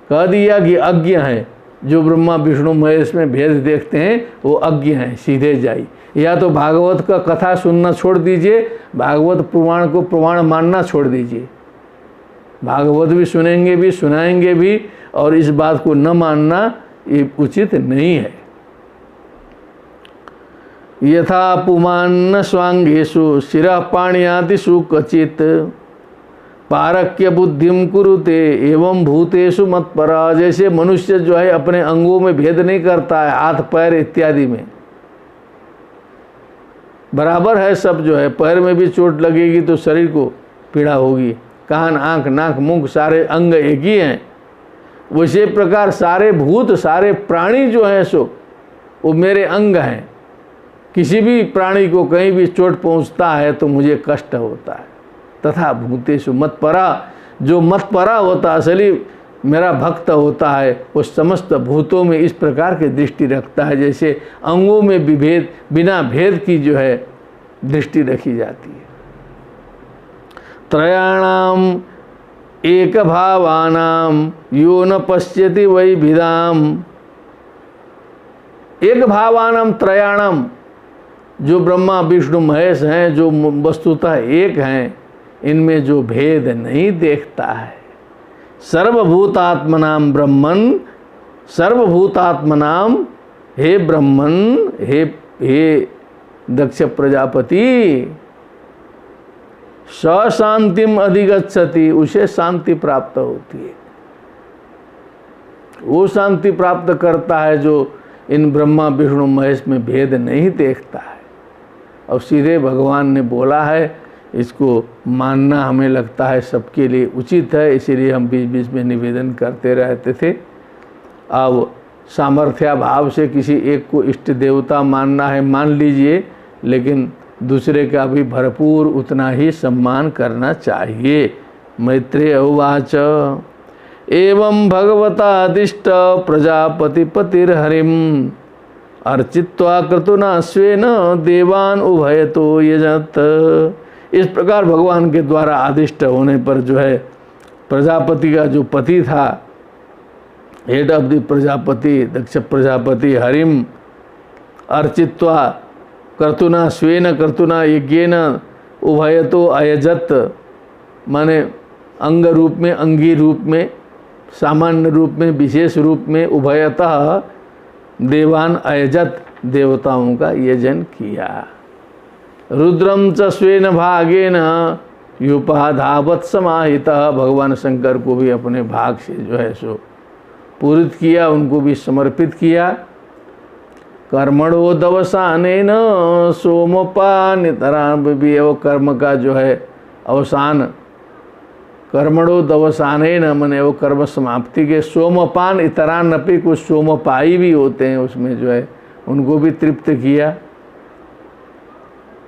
कह दिया कि अज्ञ हैं, जो ब्रह्मा विष्णु महेश में भेद देखते हैं वो अज्ञ हैं, सीधे जाइए। या तो भागवत का कथा सुनना छोड़ दीजिए, भागवत पुराण को प्रमाण मानना छोड़ दीजिए। भागवत भी सुनेंगे भी, सुनाएंगे भी, और इस बात को न मानना ये उचित नहीं है। यथा पुमान्न स्वांगेषु शिरः पाणियातिषु क्वचित् पारक्य बुद्धिम कुरुते एवं भूतेषु मत्परा। जैसे मनुष्य जो है अपने अंगों में भेद नहीं करता है, हाथ पैर इत्यादि में बराबर है सब, जो है पैर में भी चोट लगेगी तो शरीर को पीड़ा होगी, कान आँख नाक मुख सारे अंग एक ही हैं। वैसे प्रकार सारे भूत सारे प्राणी जो हैं सो वो मेरे अंग हैं। किसी भी प्राणी को कहीं भी चोट पहुंचता है तो मुझे कष्ट होता है। तथा भूतेषु मत्परा, जो मत्परा होता असली मेरा भक्त होता है, वो समस्त भूतों में इस प्रकार की दृष्टि रखता है जैसे अंगों में विभेद बिना भेद की जो है दृष्टि रखी जाती है। त्रयाणाम एक भावानाम यो न पश्यति वैभिदाम। एक भावानाम त्रयाणाम, जो ब्रह्मा विष्णु महेश हैं, जो वस्तुतः एक हैं, इनमें जो भेद नहीं देखता है। सर्वभूतात्मनाम ब्रह्मन, सर्वभूतात्मनाम, हे ब्रह्मन, हे दक्ष प्रजापति, शांतिम अधिगच्छति, उसे शांति प्राप्त होती है। वो शांति प्राप्त करता है जो इन ब्रह्मा विष्णु महेश में भेद नहीं देखता है। और सीधे भगवान ने बोला है, इसको मानना हमें लगता है सबके लिए उचित है, इसीलिए हम बीच बीच में निवेदन करते रहते थे। अब सामर्थ्य भाव से किसी एक को इष्ट देवता मानना है मान लीजिए, लेकिन दूसरे का भी भरपूर उतना ही सम्मान करना चाहिए। मैत्रेय उवाच एवं भगवतादिष्ट प्रजापतिपतिर्हरिम अर्चित्वा क्रतुना स्वेन देवान उभयतो यजत। इस प्रकार भगवान के द्वारा आदिष्ट होने पर जो है प्रजापति का जो पति था, head of the Prajapati Daksha Prajapati, Harim अर्चित्वा कर्तुना स्वेन कर्तुना यज्ञेन उभयतो अयजत, माने अंग रूप में, अंगी रूप में, सामान्य रूप में, विशेष रूप में, उभयतः देवान अयजत, देवताओं का यजन किया। रुद्रम च स्वेन भागेन युपाधावत समाहितः, भगवान शंकर को भी अपने भाग से जो है सो पूरित किया, उनको भी समर्पित किया। कर्मणो दवसानेन सोमपानितरान, भी वो कर्म का जो है अवसान, कर्मणो दवसानेन मने वो कर्म समाप्ति के, सोमपान इतरान अपि, कुछ सोमपाई भी होते हैं उसमें जो है, उनको भी तृप्त किया।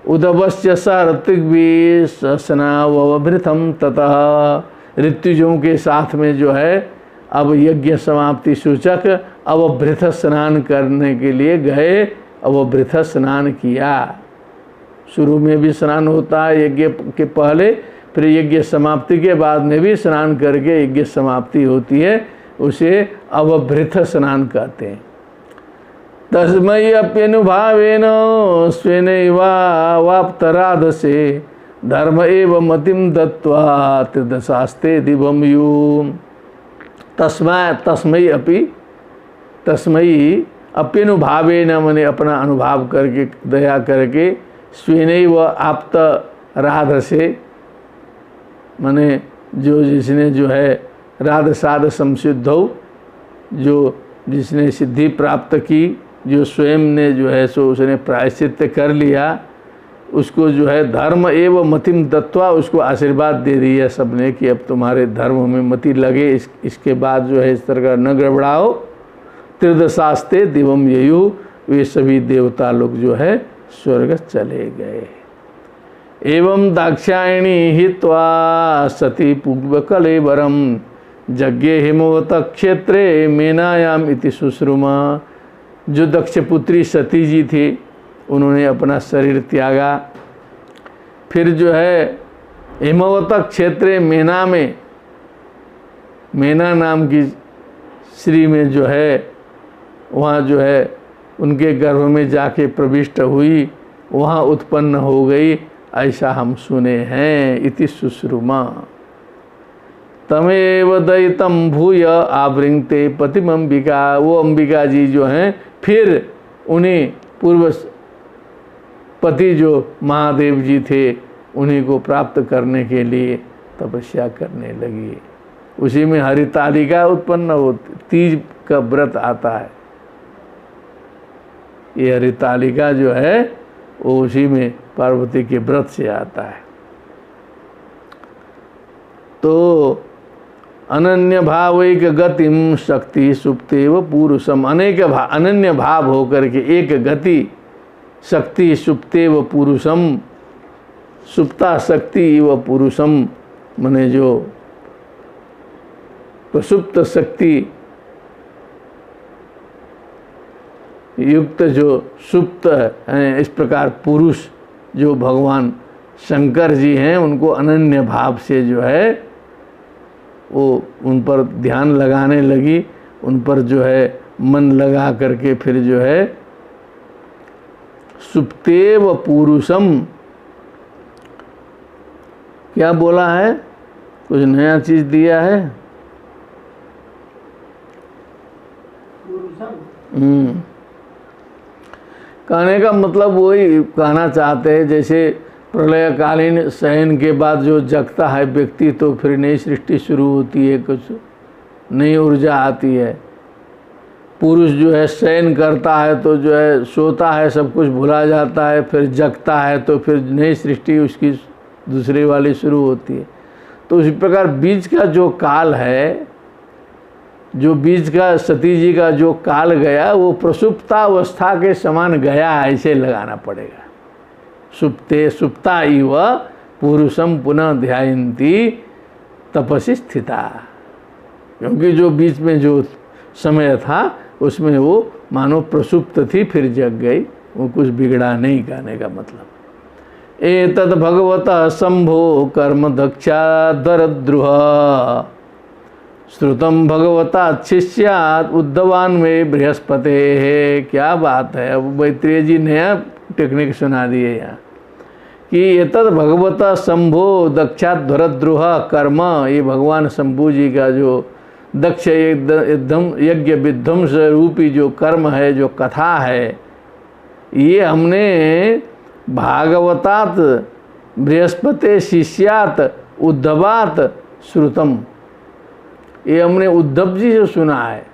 उदवश्य स ऋत्विग्भि सस्नावभृतम ततः, ऋत्विजों के साथ में जो है अब यज्ञ समाप्ति सूचक अवभृत स्नान करने के लिए गए, अवभृत स्नान किया। शुरू में भी स्नान होता है यज्ञ के पहले, फिर यज्ञ समाप्ति के बाद में भी स्नान करके यज्ञ समाप्ति होती है, उसे अवभृत स्नान कहते हैं। तस्मै अप्यनुभावेन स्वेनैवाप्तराधसे धर्म एव मतिम दत्वा त्रिदशास्ते दिवम यू तस्मयी अप्यनुभावे न मने अपना अनुभाव करके दया करके स्वेनैव आप्त राध से मने जो जिसने जो है राध साध संसिद्धौ जो जिसने सिद्धि प्राप्त की जो स्वयं ने जो है सो उसने प्रायश्चित कर लिया उसको जो है धर्म एवं मतिम दत्वा उसको आशीर्वाद दे दिया सबने कि अब तुम्हारे धर्म में मति लगे इसके बाद जो है इस तरह का न गड़बड़ाओ। त्रिदशास्ते दिवम ययु वे सभी देवता लोग जो है स्वर्ग चले गए। एवं दाक्षायणी हित्वा सती पुग्वकलेवरम यज्ञे हिमवत क्षेत्रे मेनायाम इति सुश्रुमा। जो दक्ष पुत्री सती जी थी उन्होंने अपना शरीर त्यागा, फिर जो है हिमवत क्षेत्र मेना में, मेना नाम की स्त्री में जो है वहाँ जो है उनके गर्भ में जाके प्रविष्ट हुई, वहाँ उत्पन्न हो गई, ऐसा हम सुने हैं। इति सुश्रुमा। तमेव दयितम भूय आवृंगते पतिम अंबिका। वो अंबिका जी जो हैं फिर उन्हें पूर्व पति जो महादेव जी थे उन्हीं को प्राप्त करने के लिए तपस्या करने लगी। उसी में हरितालिका उत्पन्न होती, तीज का व्रत आता है। ये हरितालिका जो है वो उसी में पार्वती के व्रत से आता है। तो अनन्य भावैक गतिम शक्ति सुप्तेव पुरुषम। अनन्य भाव होकर के एक गति शक्ति सुप्तेव पुरुषम, सुप्ता शक्ति व पुरुषम माने जो प्रसुप्त शक्ति युक्त जो सुप्त हैं, इस प्रकार पुरुष जो भगवान शंकर जी हैं उनको अनन्य भाव से जो है वो उन पर ध्यान लगाने लगी, उन पर जो है मन लगा करके फिर जो है सुप्तेव पुरुषम। क्या बोला है? कुछ नया चीज दिया है? कहने का मतलब वही कहना चाहते हैं जैसे प्रलयकालीन शयन के बाद जो जगता है व्यक्ति तो फिर नई सृष्टि शुरू होती है, कुछ नई ऊर्जा आती है। पुरुष जो है शयन करता है तो जो है सोता है, सब कुछ भुला जाता है, फिर जगता है तो फिर नई सृष्टि उसकी दूसरी वाली शुरू होती है। तो उसी प्रकार बीज का जो काल है, जो बीज का सती जी का जो काल गया वो प्रसुप्तावस्था के समान गया, ऐसे लगाना पड़ेगा। सुप्ते सुप्ता इव पुरुषम पुनः ध्यायन्ति तपसि स्थिता। क्योंकि जो बीच में जो समय था उसमें वो मानो प्रसुप्त थी फिर जग गई, वो कुछ बिगड़ा नहीं, कहने का मतलब। एतद् भगवतः शंभो कर्म दक्षादरद्रुह श्रुतम भगवता शिष्यात् उद्धवान में बृहस्पते है। क्या बात है। अब मैत्रेय जी नया टेक्निक सुना दिए यहाँ कि एतद् भगवता शंभो दक्षाध्वरद्रुह कर्म, ये भगवान शंभु जी का जो दक्ष एकदम यज्ञ विध्वंस रूपी जो कर्म है, जो कथा है, ये हमने भागवतात बृहस्पति शिष्यात उद्धवात श्रुतम, ये हमने उद्धव जी से सुना है।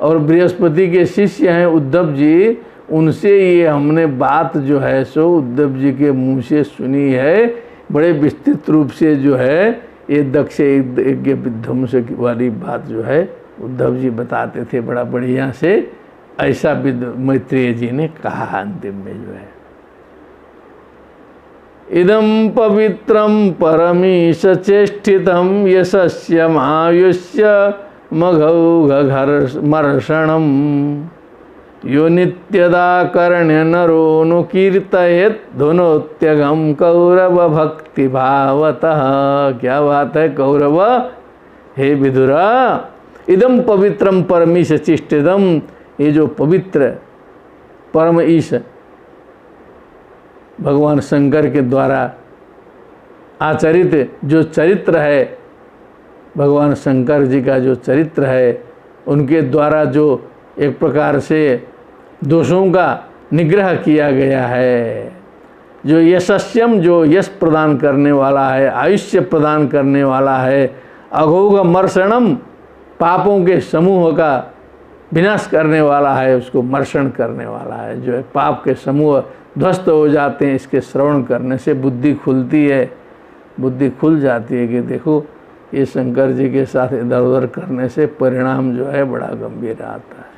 और बृहस्पति के शिष्य हैं उद्धव जी, उनसे ये हमने बात जो है सो उद्धव जी के मुंह से सुनी है। बड़े विस्तृत रूप से जो है ये दक्ष यज्ञ विध्वंस वाली बात जो है उद्धव जी बताते थे बड़ा बढ़िया से, ऐसा मैत्रेय जी ने कहा अंतिम में जो है। इदं पवित्रं परमीश चेष्टितं यशस्यमायुष्य मघौघर्षणं यो नित्यदा कर्ण्य नरो नु कीर्तयेत् धुनोत्यगम कौरव भक्ति भावतः। क्या बात है कौरव, हे विदुरा। इदम पवित्रम परमीश चेष्टितम, ये जो पवित्र परम ईश भगवान शंकर के द्वारा आचरित जो चरित्र है, भगवान शंकर जी का जो चरित्र है, उनके द्वारा जो एक प्रकार से दोषों का निग्रह किया गया है, जो यशस्यम, जो यश प्रदान करने वाला है, आयुष्य प्रदान करने वाला है, अघोघ मर्षणम, पापों के समूह का विनाश करने वाला है, उसको मर्षण करने वाला है, जो है पाप के समूह ध्वस्त हो जाते हैं। इसके श्रवण करने से बुद्धि खुलती है, बुद्धि खुल जाती है कि देखो ये शंकर जी के साथ इधर उधर करने से परिणाम जो है बड़ा गंभीर आता है।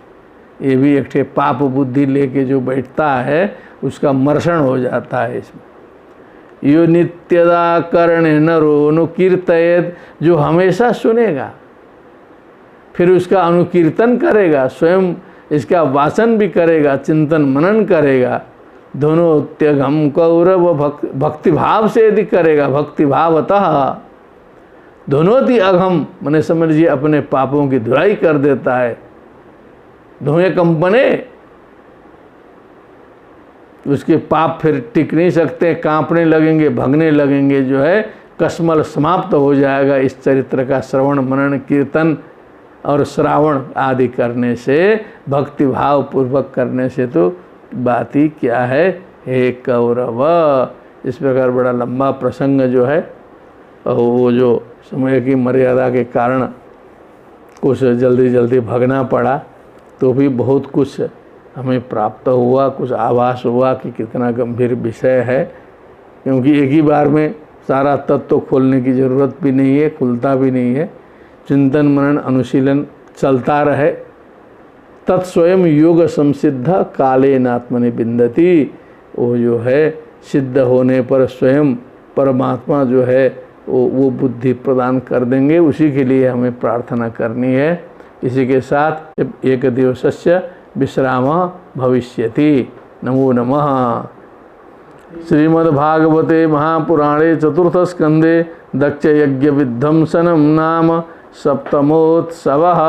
ये भी एक ठे पाप बुद्धि लेके जो बैठता है उसका मर्षण हो जाता है इसमें। यो नित्यदा कर्णे नरो अनुकीर्तयेत, जो हमेशा सुनेगा फिर उसका अनुकीर्तन करेगा, स्वयं इसका वाचन भी करेगा, चिंतन मनन करेगा, दोनों त्यगम कौरव भक्तिभाव से यदि करेगा, भक्तिभावतः दोनों ती अघम, मैंने समझिए अपने पापों की धुलाई कर देता है। धुएं कंपने, उसके पाप फिर टिक नहीं सकते, कांपने लगेंगे, भगने लगेंगे, जो है कश्मल समाप्त हो जाएगा। इस चरित्र का श्रवण मनन कीर्तन और श्रावण आदि करने से, भक्ति भाव पूर्वक करने से तो बात ही क्या है। हे कौरव, इस प्रकार बड़ा लंबा प्रसंग जो है, और वो जो समय की मर्यादा के कारण कुछ जल्दी जल्दी भगना पड़ा, तो भी बहुत कुछ हमें प्राप्त हुआ, कुछ आभास हुआ कि कितना गंभीर विषय है। क्योंकि एक ही बार में सारा तत्व खोलने की ज़रूरत भी नहीं है, खुलता भी नहीं है। चिंतन मनन अनुशीलन चलता रहे। तत्स्वयं योग संसिद्ध कालेन आत्मनि बिंदति, वो जो है सिद्ध होने पर स्वयं परमात्मा जो है वो बुद्धि प्रदान कर देंगे। उसी के लिए हमें प्रार्थना करनी है। इसी के साथ एक दिवसस्य विश्राम भविष्यति। नमो नमः। श्रीमद्भागवते महापुराणे चतुर्थ स्कंदे दक्ष यज्ञ विध्वंसनम नाम सप्तमोत्सवः।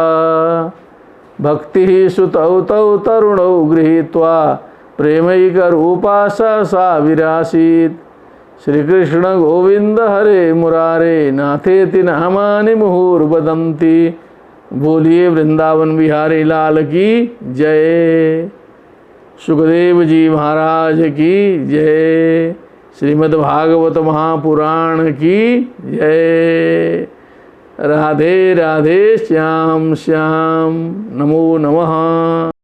भक्ति सुतौ तौ तरुणौ गृहीत्वा प्रेमैक रूपा सा विरासीत्। श्रीकृष्ण गोविंद हरे मुरारे नाथेति नामानि मुहुर्वदन्ति। बोलिए वृंदावन बिहारी लाल की जय। सुखदेव जी महाराज की जय। श्रीमद्भागवत महापुराण की जय। राधे राधे श्याम श्याम। नमो नमः।